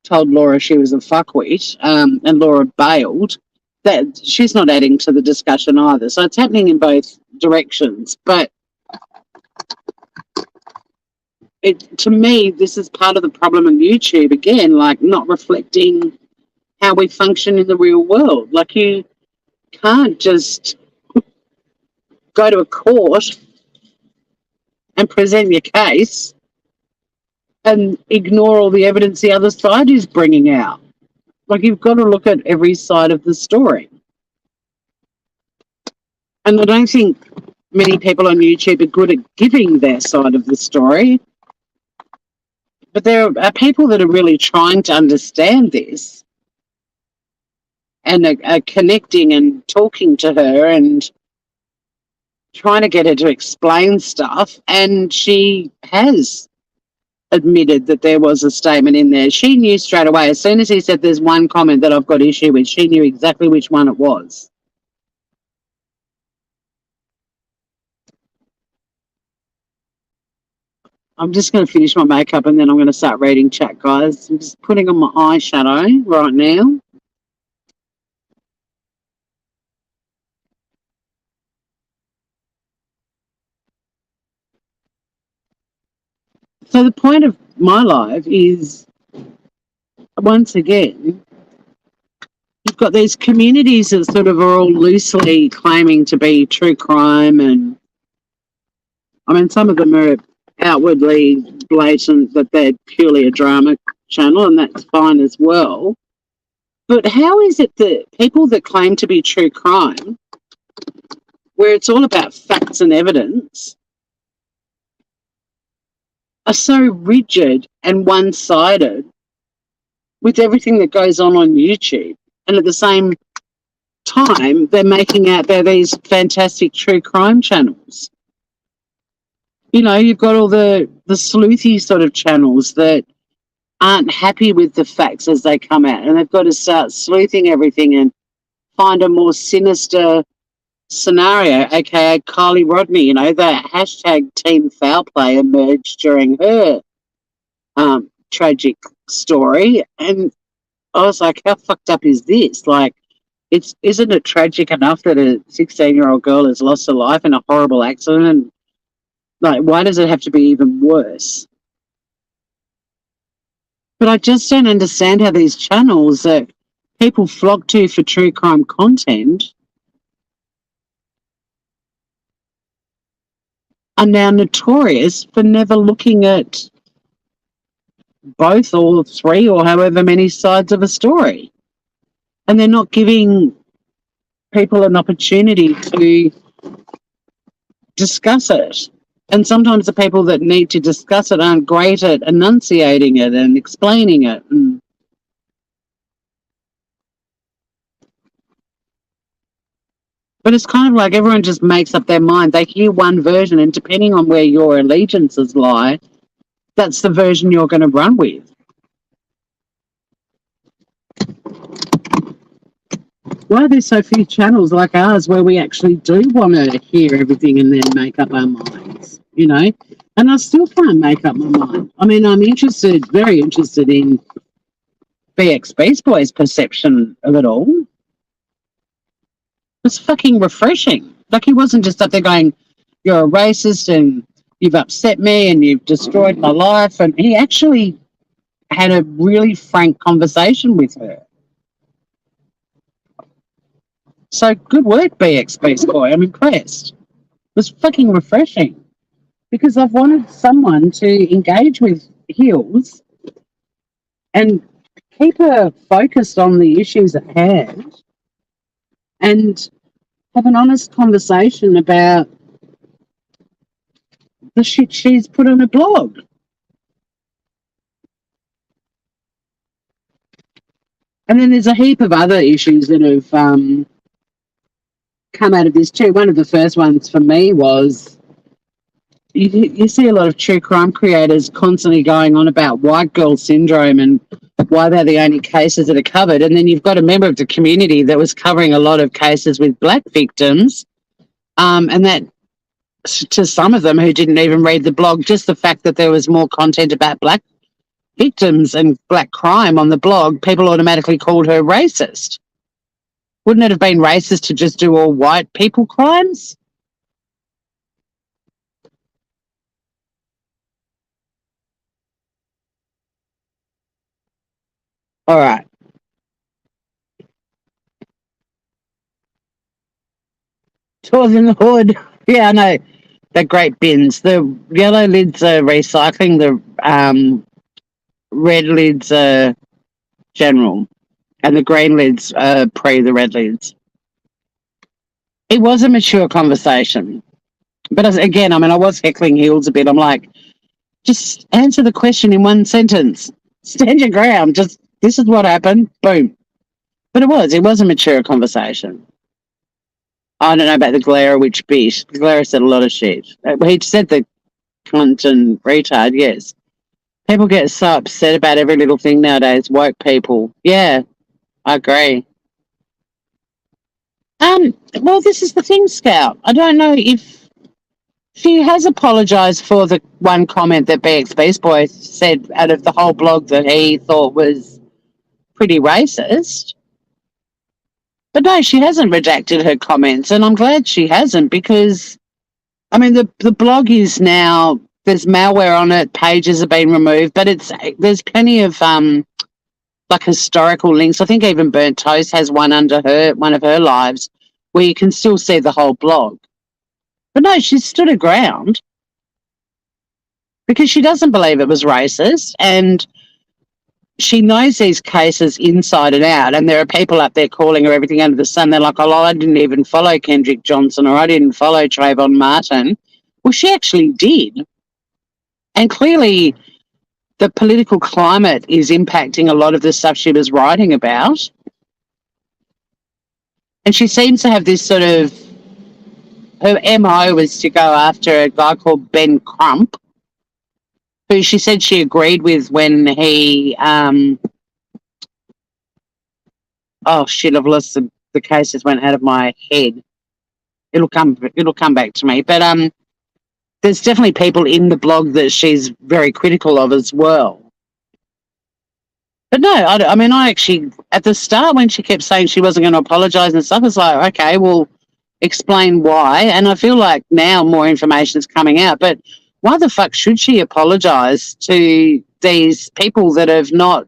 told Laura she was a fuckwit, and Laura bailed, that she's not adding to the discussion either. So it's happening in both directions. But to me, this is part of the problem on YouTube, again, like not reflecting how we function in the real world. Like, you can't just go to a court and present your case and ignore all the evidence the other side is bringing out. Like, you've got to look at every side of the story. And I don't think many people on YouTube are good at giving their side of the story. But there are people that are really trying to understand this and are connecting and talking to her and trying to get her to explain stuff. And she has admitted that there was a statement in there. She knew straight away. As soon as he said there's one comment that I've got issue with, she knew exactly which one it was. I'm just going to finish my makeup and then I'm going to start reading chat, guys. I'm just putting on my eyeshadow right now. So the point of my life is, once again, you've got these communities that sort of are all loosely claiming to be true crime, and I mean, some of them are outwardly blatant that they're purely a drama channel, and that's fine as well. But how is it that people that claim to be true crime, where it's all about facts and evidence, are so rigid and one-sided with everything that goes on YouTube? And at the same time, they're making out they're these fantastic true crime channels. You've got all the sleuthy sort of channels that aren't happy with the facts as they come out, and they've got to start sleuthing everything and find a more sinister scenario, aka Kylie Rodney, that hashtag team foul play emerged during her tragic story. And I was like, how fucked up is this? Like, isn't it tragic enough that a 16-year-old girl has lost her life in a horrible accident? And, like, why does it have to be even worse? But I just don't understand how these channels that people flock to for true crime content are now notorious for never looking at both or three or however many sides of a story. And they're not giving people an opportunity to discuss it. And sometimes the people that need to discuss it aren't great at enunciating it and explaining it. But it's kind of like everyone just makes up their mind. They hear one version, and depending on where your allegiances lie, that's the version you're going to run with. Why are there so few channels like ours where we actually do want to hear everything and then make up our minds, And I still can't make up my mind. I mean, I'm very interested in BX Beast Boy's perception of it all. It's fucking refreshing. Like, he wasn't just up there going, you're a racist and you've upset me and you've destroyed my life. And he actually had a really frank conversation with her. So good work, BX Beast Boy. I'm impressed. It was fucking refreshing because I've wanted someone to engage with Hills and keep her focused on the issues at hand and have an honest conversation about the shit she's put on her blog. And then there's a heap of other issues that have come out of this too. One of the first ones for me was you see a lot of true crime creators constantly going on about white girl syndrome and why they're the only cases that are covered. And then you've got a member of the community that was covering a lot of cases with black victims. And that to some of them who didn't even read the blog, just the fact that there was more content about black victims and black crime on the blog, people automatically called her racist. Wouldn't it have been racist to just do all white people crimes? All right. Tours in the hood. Yeah, I know. They're great bins. The yellow lids are recycling. The red lids are general. And the green lids are pre the red lids. It was a mature conversation. But again, I was heckling Hills a bit. I'm like, just answer the question in one sentence. Stand your ground. Just, this is what happened. Boom. But it was a mature conversation. I don't know about the Glare, which bit. Glare said a lot of shit. He said the cunt and retard, yes. People get so upset about every little thing nowadays. Woke people. Yeah, I agree. Well, this is the thing, Scout. I don't know if she has apologised for the one comment that BX Beast Boy said out of the whole blog that he thought was pretty racist. But no, she hasn't redacted her comments, and I'm glad she hasn't because, the blog is now, there's malware on it, pages have been removed, but there's plenty of like historical links. I think even Burnt Toast has one under one of her lives where you can still see the whole blog. But no, she's stood her ground because she doesn't believe it was racist and she knows these cases inside and out, and there are people up there calling her everything under the sun. They're like, oh, I didn't even follow Kendrick Johnson or I didn't follow Trayvon Martin. Well, she actually did. And clearly the political climate is impacting a lot of the stuff she was writing about. And she seems to have this sort of, her MO was to go after a guy called Ben Crump, who she said she agreed with when he, oh shit, I've lost the case just went out of my head. It'll come back to me. But there's definitely people in the blog that she's very critical of as well. But no, I mean, I actually, at the start when she kept saying she wasn't going to apologise and stuff, I was like, okay, well, explain why. And I feel like now more information is coming out. But why the fuck should she apologise to these people that have not,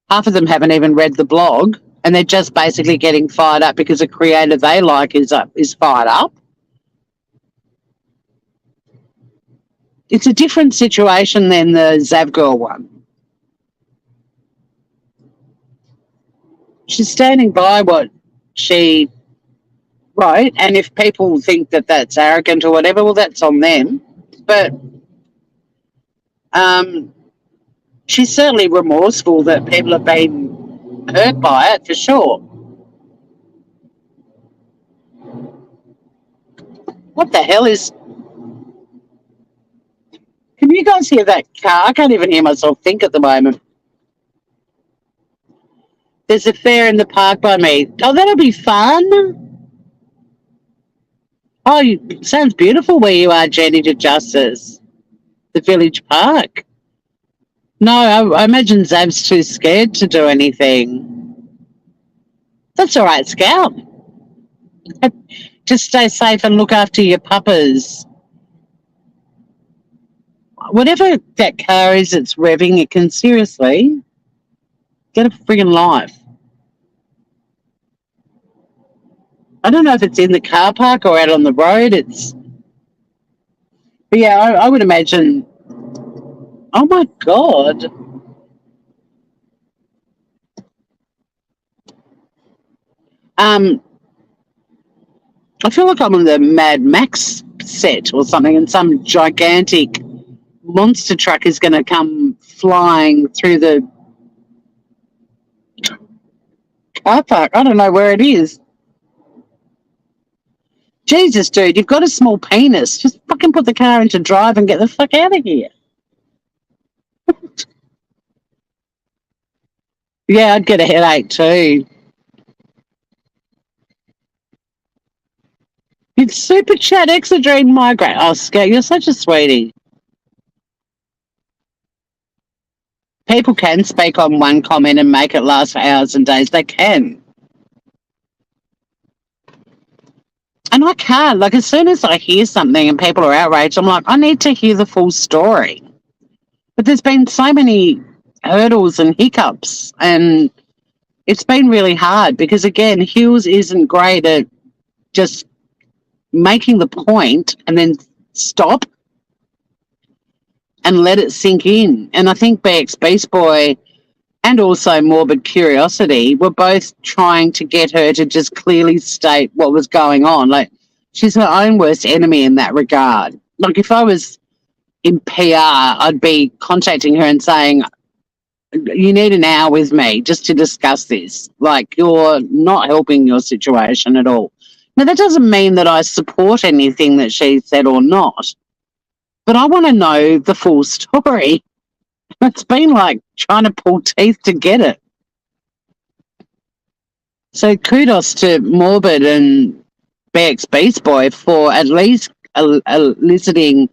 half of them haven't even read the blog, and they're just basically getting fired up because a creator they like is fired up? It's a different situation than the Zavgirl one. She's standing by what she wrote, and if people think that that's arrogant or whatever, well, that's on them. But she's certainly remorseful that people have been hurt by it, for sure. What the hell is... Can you guys hear that car? I can't even hear myself think at the moment. There's a fair in the park by me. Oh, that'll be fun. Oh, sounds beautiful where you are, Jenny to Justice. The village park. No, I imagine Zab's too scared to do anything. That's all right, Scout. Just stay safe and look after your puppers. Whatever that car is that's revving, it can seriously get a friggin' life. I don't know if it's in the car park or out on the road. But yeah, I would imagine. Oh my God. I feel like I'm on the Mad Max set or something, and some gigantic monster truck is going to come flying through the car park. I don't know where it is. Jesus, dude, you've got a small penis. Just fucking put the car into drive and get the fuck out of here. Yeah, I'd get a headache too. It's super chat Exadrene migrate. Oh, Scout, you're such a sweetie. People can speak on one comment and make it last for hours and days. They can. And I can't. Like, as soon as I hear something and people are outraged, I'm like, I need to hear the full story. But there's been so many hurdles and hiccups, and it's been really hard because, again, Hughes isn't great at just making the point and then stop and let it sink in. And I think BX Beast Boy and also Morbid Curiosity were both trying to get her to just clearly state what was going on. Like, she's her own worst enemy in that regard. Like, if I was in PR, I'd be contacting her and saying, you need an hour with me just to discuss this. Like, you're not helping your situation at all. Now, that doesn't mean that I support anything that she said or not, but I want to know the full story. It's been like trying to pull teeth to get it. So kudos to Morbid and BX Beast Boy for at least eliciting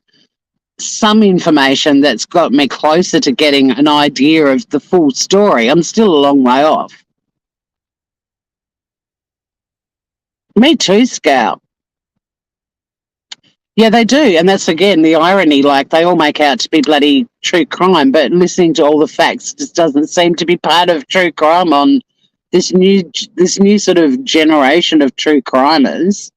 some information that's got me closer to getting an idea of the full story. I'm still a long way off. Me too, Scout. Yeah, they do. And that's, again, the irony. Like, they all make out to be bloody true crime, but listening to all the facts just doesn't seem to be part of true crime on this new sort of generation of true crimers.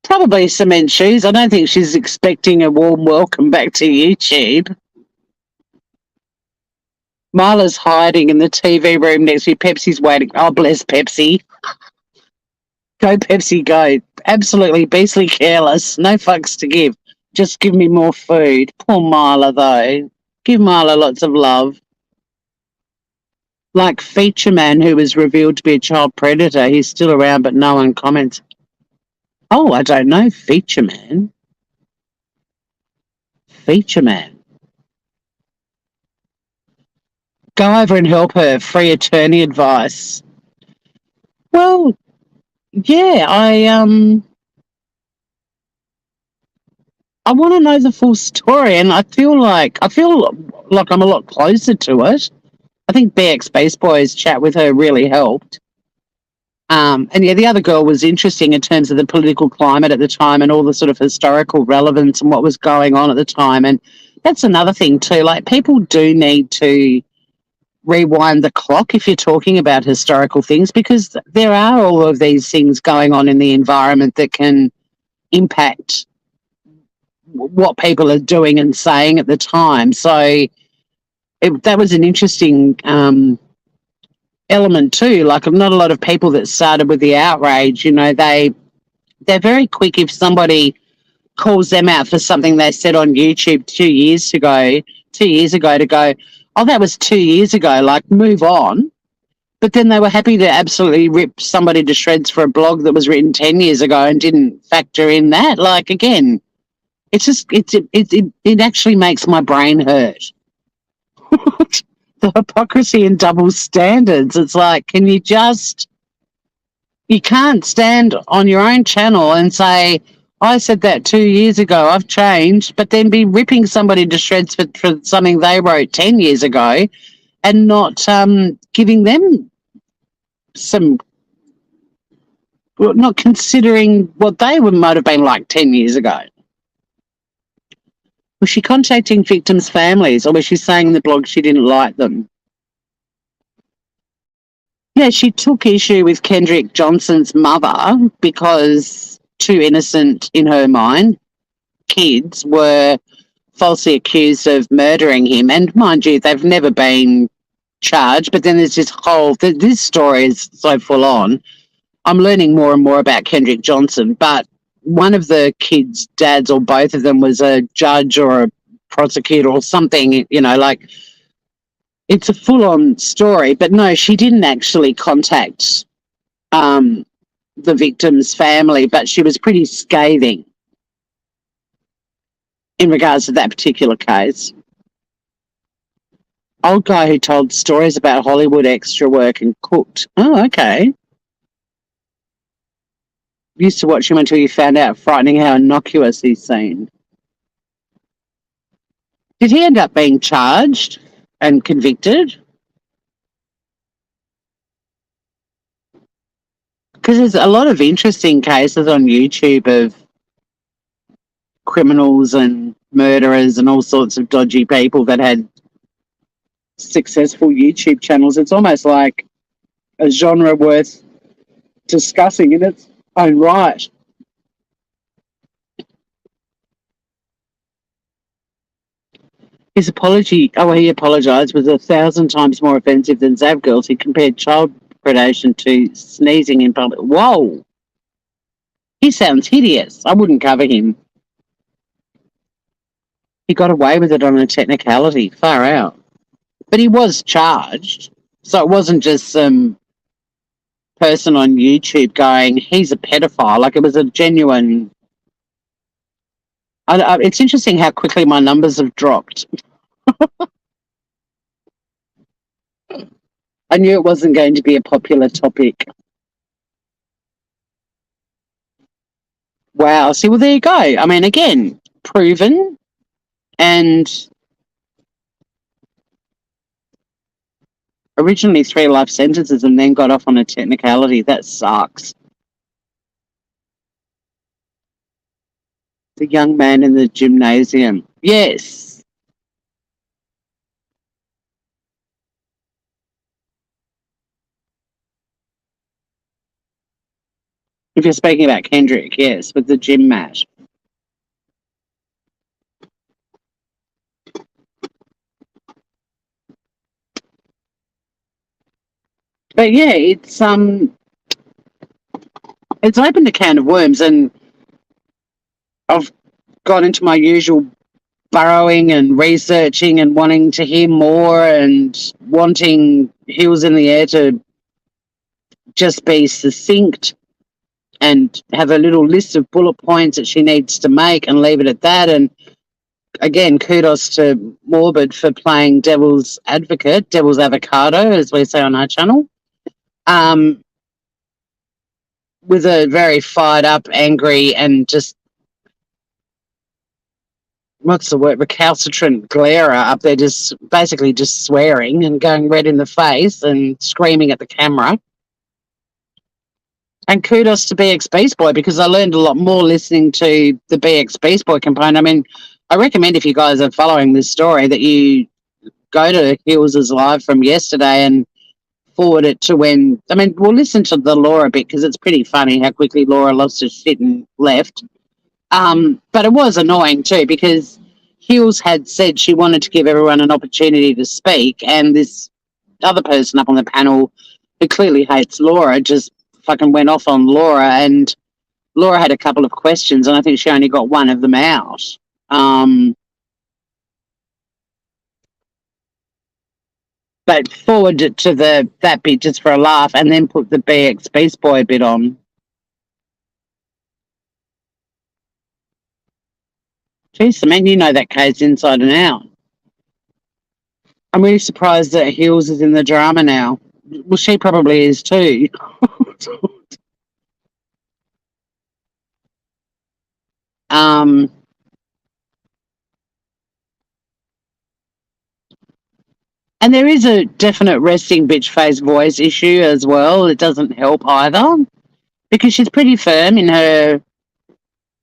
Probably cement shoes. I don't think she's expecting a warm welcome back to YouTube. Mila's hiding in the TV room next to Pepsi's waiting. Oh, bless Pepsi. Go, Pepsi, go. Absolutely beastly careless. No fucks to give. Just give me more food. Poor Mila, though. Give Mila lots of love. Like Feature Man, who was revealed to be a child predator. He's still around, but no one comments. Oh, I don't know. Feature Man. Feature Man. Go over and help her. Free attorney advice. Well, Yeah, I want to know the full story, and I feel like I'm a lot closer to it. I think BX Beast Boys chat with her really helped. And yeah, the other girl was interesting in terms of the political climate at the time and all the sort of historical relevance and what was going on at the time. And that's another thing too. Like people do need to rewind the clock if you're talking about historical things because there are all of these things going on in the environment that can impact what people are doing and saying at the time. So that was an interesting element too. Like not a lot of people that started with the outrage, they're very quick if somebody calls them out for something they said on YouTube 2 years ago to go, oh, that was 2 years ago, like move on. But then they were happy to absolutely rip somebody to shreds for a blog that was written 10 years ago and didn't factor in that. Like, again, it's just, it actually makes my brain hurt. The hypocrisy and double standards. It's like, you can't stand on your own channel and say, I said that 2 years ago, I've changed, but then be ripping somebody to shreds for something they wrote 10 years ago and not giving them some, not considering what they might have been like 10 years ago. Was she contacting victims' families or was she saying in the blog she didn't like them? Yeah, she took issue with Kendrick Johnson's mother because two innocent, in her mind, kids were falsely accused of murdering him. And mind you, they've never been charged, but then there's this story is so full on. I'm learning more and more about Kendrick Johnson, but one of the kids' dads or both of them was a judge or a prosecutor or something, like it's a full on story. But no, she didn't actually contact um, the victim's family, but she was pretty scathing in regards to that particular case. Old guy who told stories about Hollywood extra work and cooked. Oh, okay. Used to watch him until you found out frightening how innocuous he seemed. Did he end up being charged and convicted? Because there's a lot of interesting cases on YouTube of criminals and murderers and all sorts of dodgy people that had successful YouTube channels. It's almost like a genre worth discussing in its own right. His apology, he apologised, was 1,000 times more offensive than Zavgirls. He compared child predation to sneezing in public. Whoa! He sounds hideous. I wouldn't cover him. He got away with it on a technicality. Far out. But he was charged. So it wasn't just some person on YouTube going, he's a pedophile. Like it was a genuine. It's interesting how quickly my numbers have dropped. I knew it wasn't going to be a popular topic. Wow. See, well, there you go. I mean, again, proven and originally 3 life sentences and then got off on a technicality. That sucks. The young man in the gymnasium. Yes. If you're speaking about Kendrick, yes, with the gym mat. But yeah, it's opened a can of worms, and I've got into my usual burrowing and researching and wanting to hear more and wanting Hills in the Air to just be succinct and have a little list of bullet points that she needs to make and leave it at that. And again, kudos to Morbid for playing devil's advocate, devil's avocado, as we say on our channel. with a very fired up, angry, and just what's the word, recalcitrant glarer up there, just basically just swearing and going red in the face and screaming at the camera. And kudos to BX Beast Boy, because I learned a lot more listening to the BX Beast Boy component. I mean, I recommend, if you guys are following this story, that you go to Hills' live from yesterday and forward it to when, I mean, we'll listen to the Laura bit because it's pretty funny how quickly Laura lost her shit and left. But it was annoying too, because Hills had said she wanted to give everyone an opportunity to speak, and this other person up on the panel who clearly hates Laura just fucking went off on Laura, and Laura had a couple of questions, and I think she only got one of them out. But forward it to that bit just for a laugh, and then put the BX Beast Boy bit on. Jeez, man, you know that case inside and out. I'm really surprised that Hills is in the drama now. Well, she probably is too. um, and there is a definite resting bitch face voice issue as well. It doesn't help either, because she's pretty firm in her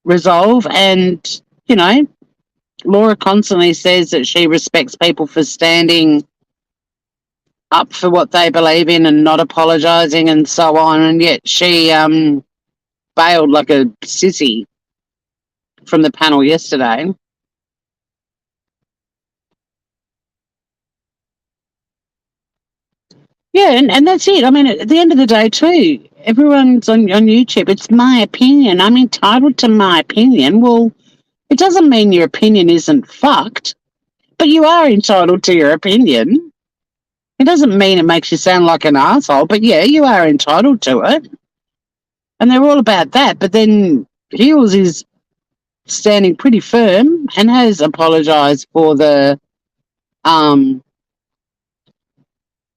resolve, and you know, Laura constantly says that she respects people for standing up for what they believe in and not apologising and so on, and yet she bailed like a sissy from the panel yesterday. Yeah, and that's it. I mean, at the end of the day, too, everyone's on YouTube. It's my opinion. I'm entitled to my opinion. Well, it doesn't mean your opinion isn't fucked, but you are entitled to your opinion. It doesn't mean it makes you sound like an asshole, but yeah, you are entitled to it. And they're all about that. But then Heels is standing pretty firm and has apologised for um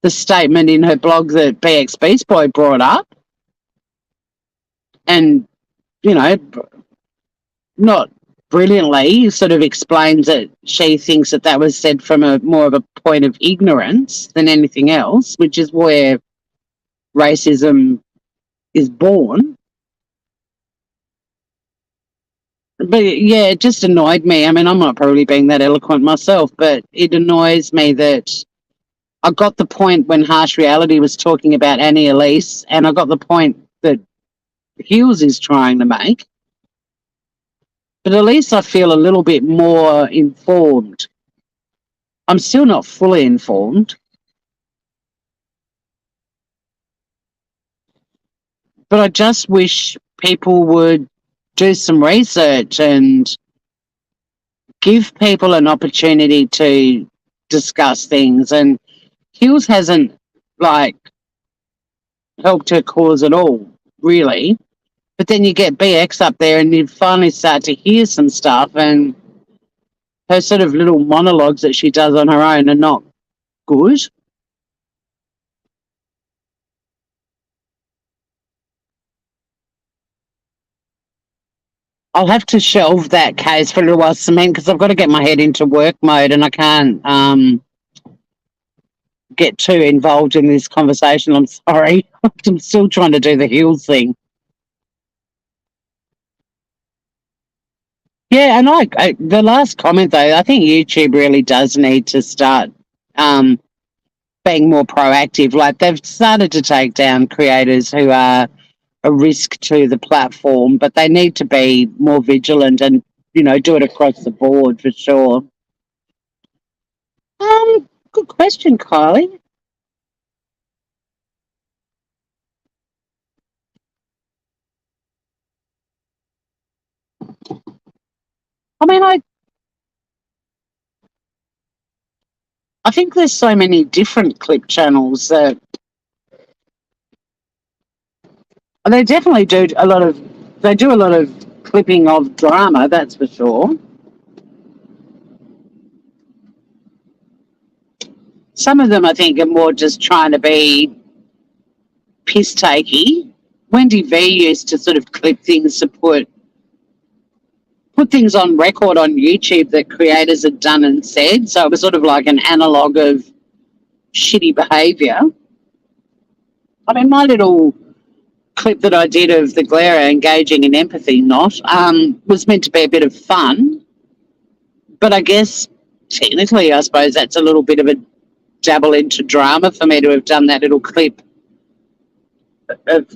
the statement in her blog that BX Beast Boy brought up. And, you know, not brilliantly, sort of explains that she thinks that that was said from a more of a point of ignorance than anything else, which is where racism is born. But yeah, it just annoyed me. I mean, I'm not probably being that eloquent myself, but it annoys me that I got the point when Harsh Reality was talking about Annie Elise, and I got the point that Hughes is trying to make. But at least I feel a little bit more informed. I'm still not fully informed, but I just wish people would do some research and give people an opportunity to discuss things. And Hughes hasn't, like, helped her cause at all, really. But then you get BX up there and you finally start to hear some stuff, and her sort of little monologues that she does on her own are not good. I'll have to shelve that case for a little while, Cement, because I've got to get my head into work mode and I can't get too involved in this conversation. I'm sorry. I'm still trying to do the heels thing. Yeah, and the last comment though, I think YouTube really does need to start being more proactive. Like, they've started to take down creators who are a risk to the platform, but they need to be more vigilant and, you know, do it across the board for sure. Good question, Kylie. I mean, I think there's so many different clip channels that they definitely do a lot of. They do a lot of clipping of drama, that's for sure. Some of them, I think, are more just trying to be piss takey. Wendy V used to sort of clip things to put things on record on YouTube that creators had done and said. So it was sort of like an analogue of shitty behaviour. I mean, my little clip that I did of the Glera engaging in empathy was meant to be a bit of fun. But I guess technically, I suppose that's a little bit of a dabble into drama for me to have done that little clip of,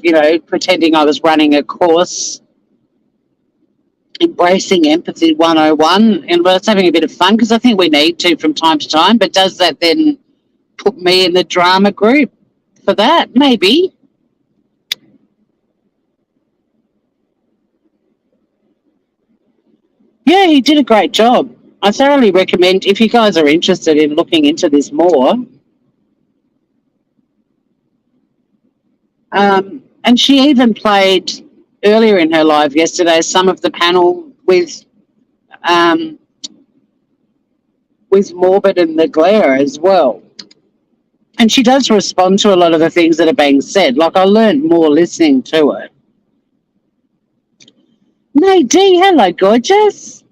pretending I was running a course, embracing empathy 101. And I was having a bit of fun because I think we need to from time to time. But does that then put me in the drama group for that? Maybe. Yeah, he did a great job. I thoroughly recommend, if you guys are interested in looking into this more. And she even played earlier in her live yesterday some of the panel with Morbid and the Glare as well. And she does respond to a lot of the things that are being said. Like, I learned more listening to it. Nadie, hello, gorgeous.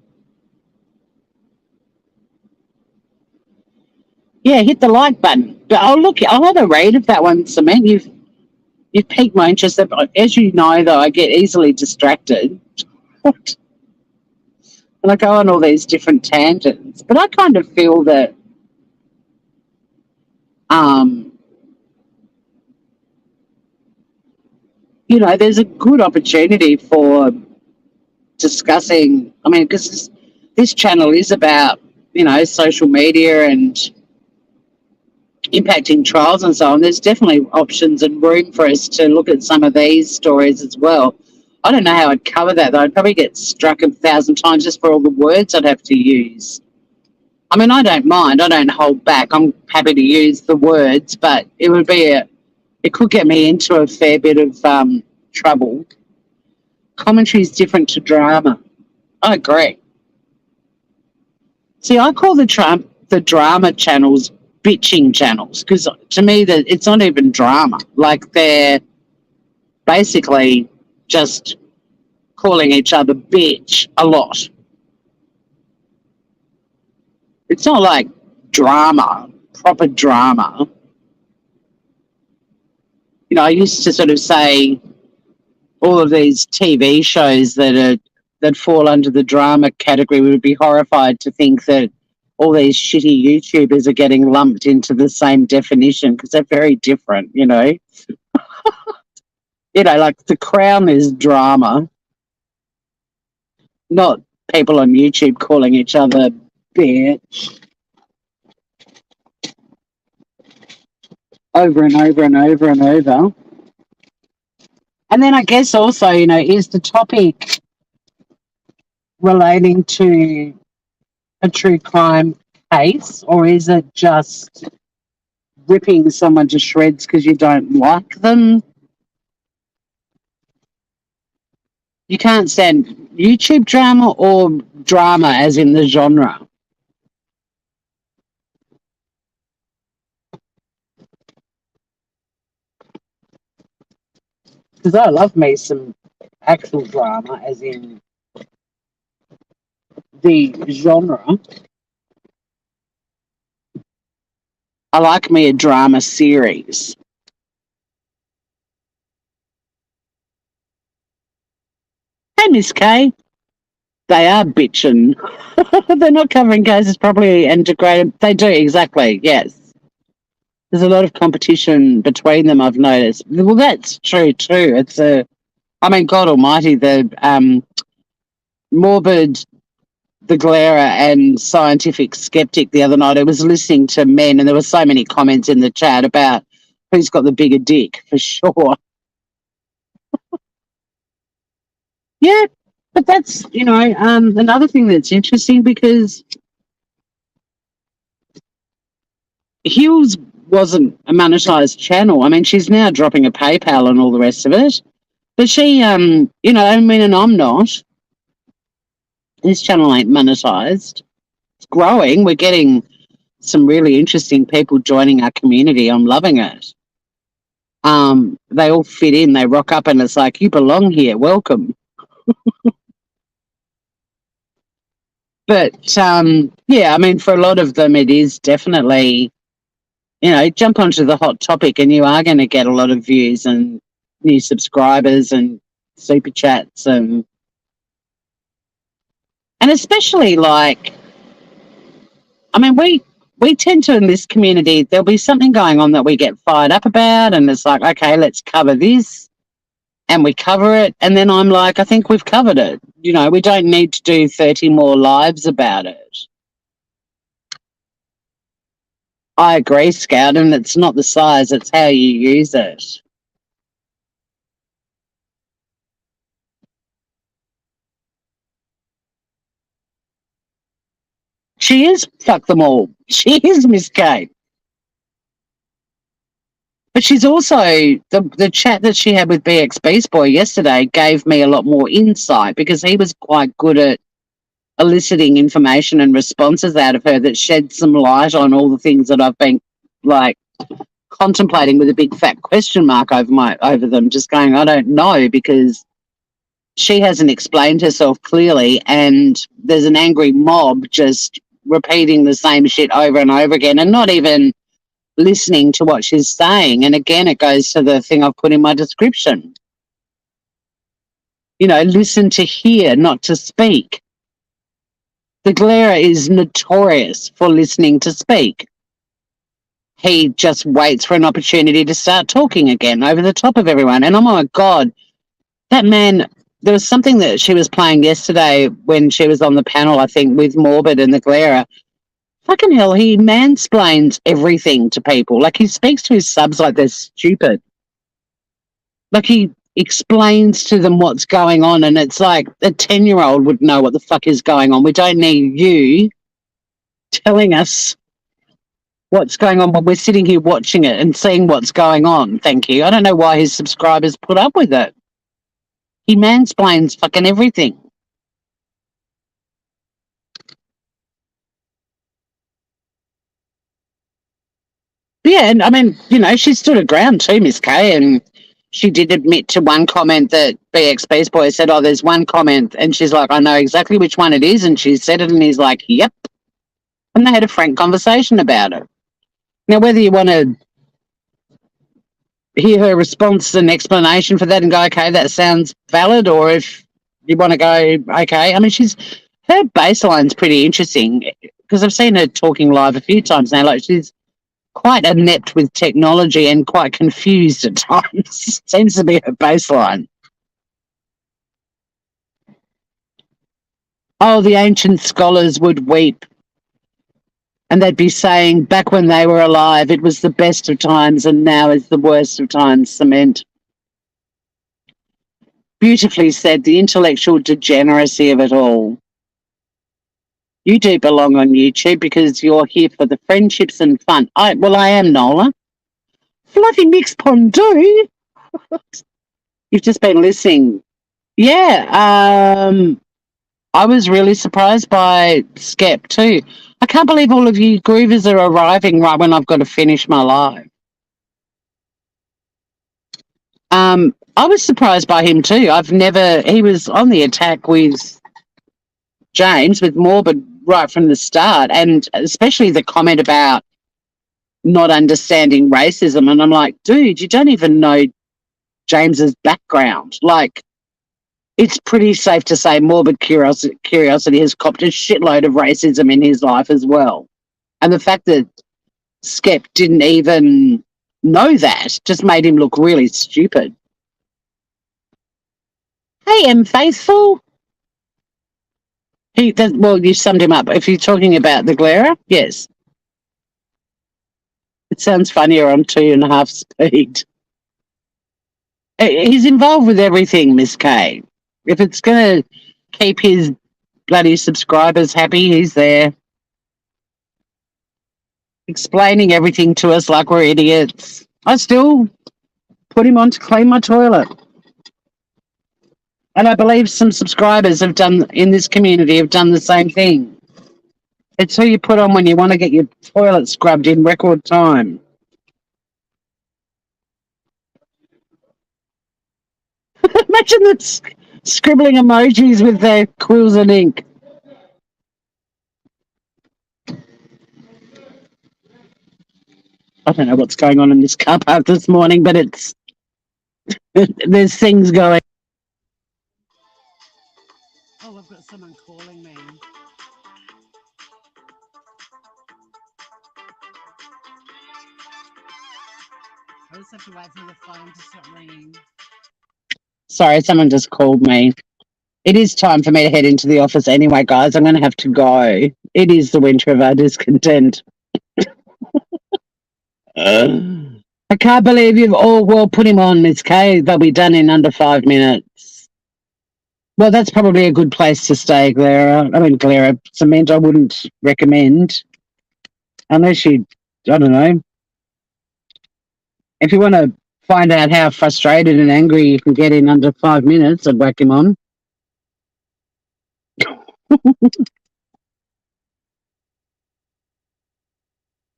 Yeah, hit the like button. But I'll have a read of that one, Cement. You've piqued my interest. As you know, though, I get easily distracted. And I go on all these different tangents. But I kind of feel that there's a good opportunity for discussing. I mean, because this channel is about, social media and impacting trials and so on. There's definitely options and room for us to look at some of these stories as well. I don't know how I'd cover that, though. I'd probably get struck 1,000 times just for all the words I'd have to use. I mean, I don't mind. I don't hold back. I'm happy to use the words, but it could get me into a fair bit of trouble. Commentary is different to drama. I agree. See, I call the drama channels bitching channels because to me that it's not even drama. Like, they're basically just calling each other bitch a lot. It's not like drama, proper drama. I used to sort of say all of these TV shows that fall under the drama category, we would be horrified to think that all these shitty YouTubers are getting lumped into the same definition because they're very different, like The Crown is drama, not people on YouTube calling each other bitch over and over and over and over. And then I guess also, is the topic relating to a true crime case, or is it just ripping someone to shreds because you don't like them? You can't stand YouTube drama or drama as in the genre. Because I love me some actual drama as in the genre. I like me a drama series. Hey, Miss K. They are bitching. They're not covering cases properly and degraded. They do, exactly, yes. There's a lot of competition between them, I've noticed. Well, that's true too. God almighty, the morbid, the Glera and scientific skeptic the other night, I was listening to men and there were so many comments in the chat about who's got the bigger dick, for sure. Yeah, but that's, another thing that's interesting because Hills wasn't a monetized channel. I mean, she's now dropping a PayPal and all the rest of it. But she, and I'm not. This channel ain't monetized. It's growing. We're getting some really interesting people joining our community. I'm loving it. They all fit in, they rock up, and it's like, you belong here, welcome. But yeah, I mean, for a lot of them, it is definitely, jump onto the hot topic and you are going to get a lot of views and new subscribers and super chats and especially like, I mean, we tend to in this community, there'll be something going on that we get fired up about, and it's like, okay, let's cover this, and we cover it, and then I'm like, I think we've covered it. We don't need to do 30 more lives about it. I agree, Scout, and it's not the size, it's how you use it. She is fuck them all. She is Miss Kate. But she's also the chat that she had with BX Beast Boy yesterday gave me a lot more insight because he was quite good at eliciting information and responses out of her that shed some light on all the things that I've been like contemplating with a big fat question mark over them, just going, I don't know, because she hasn't explained herself clearly and there's an angry mob just repeating the same shit over and over again and not even listening to what she's saying. And again, it goes to the thing I've put in my description. Listen to hear, not to speak. The Glare is notorious for listening to speak. He just waits for an opportunity to start talking again over the top of everyone. And oh my God, that man, there was something that she was playing yesterday when she was on the panel, I think, with Morbid and the Glare. Fucking hell, he mansplains everything to people. Like, he speaks to his subs like they're stupid. Like, he explains to them what's going on, and it's like a 10-year-old would know what the fuck is going on. We don't need you telling us what's going on when we're sitting here watching it and seeing what's going on. Thank you. I don't know why his subscribers put up with it. He mansplains fucking everything. Yeah, and I mean, she stood her ground too, Miss K, and she did admit to one comment that BX Beast Boy said, oh, there's one comment, and she's like, I know exactly which one it is, and she said it, and he's like, yep. And they had a frank conversation about it. Now, whether you want to hear her response and explanation for that and go, okay, that sounds valid, or if you want to go, okay. I mean, her baseline's pretty interesting because I've seen her talking live a few times now. Like, she's quite inept with technology and quite confused at times. Seems to be her baseline. Oh, the ancient scholars would weep and they'd be saying, back when they were alive, it was the best of times and now is the worst of times, cement. Beautifully said, the intellectual degeneracy of it all. You do belong on YouTube because you're here for the friendships and fun. I am, Nola. Fluffy mixed pondu. You've just been listening. Yeah, I was really surprised by Skep too. I can't believe all of you groovers are arriving right when I've got to finish my live. I was surprised by him too. He was on the attack with James, with Morbid right from the start, and especially the comment about not understanding racism. And I'm like, dude, you don't even know James's background. Like, it's pretty safe to say Morbid Curiosity has copped a shitload of racism in his life as well. And the fact that Skep didn't even know that just made him look really stupid. Hey, M. Faithful. You summed him up. If you're talking about the Glare, yes. It sounds funnier on 2.5 speed. He's involved with everything, Miss K. If it's going to keep his bloody subscribers happy, he's there. Explaining everything to us like we're idiots. I still put him on to clean my toilet. And I believe some subscribers in this community have done the same thing. It's who you put on when you want to get your toilet scrubbed in record time. Imagine the scribbling emojis with their quills and ink. I don't know what's going on in this car park this morning, but there's things going. Oh, I've got someone calling me. I just have to wait for the phone to stop ringing. Sorry, someone just called me. It is time for me to head into the office anyway, guys. I'm going to have to go. It is the winter of our discontent. I can't believe you've all, well, put him on, Miss Kay. They'll be done in under 5 minutes. Well, that's probably a good place to stay, Clara. Cement I wouldn't recommend. Unless you, I don't know. If you want to find out how frustrated and angry you can get in under 5 minutes, I'd whack him on.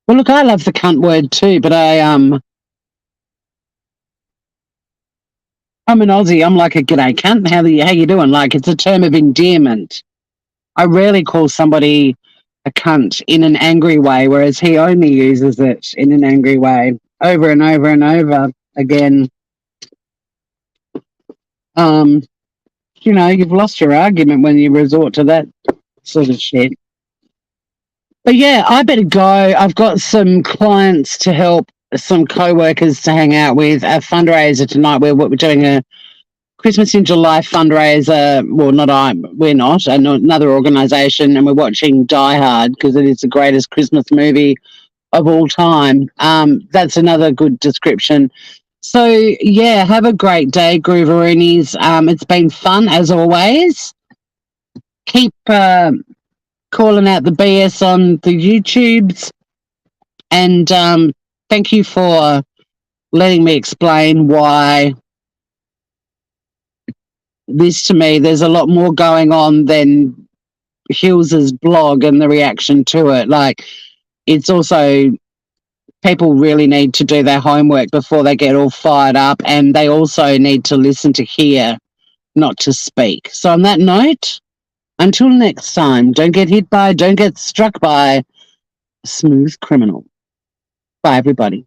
Well, look, I love the cunt word too, but I'm an Aussie. I'm like a g'day cunt. How you doing? Like, it's a term of endearment. I rarely call somebody a cunt in an angry way, whereas he only uses it in an angry way over and over and over again. You've lost your argument when you resort to that sort of shit. But yeah, I better go. I've got some clients to help, some co-workers to hang out with, a fundraiser tonight. We're doing a Christmas in July fundraiser. Well, we're not, another organisation, and we're watching Die Hard because it is the greatest Christmas movie of all time. That's another good description. So, yeah, have a great day, Grooveroonies. It's been fun, as always. Keep calling out the BS on the YouTubes. And thank you for letting me explain why this, to me, there's a lot more going on than Hills's blog and the reaction to it. Like, it's also, people really need to do their homework before they get all fired up, and they also need to listen to hear, not to speak. So on that note, until next time, don't get struck by a smooth criminal. Bye, everybody.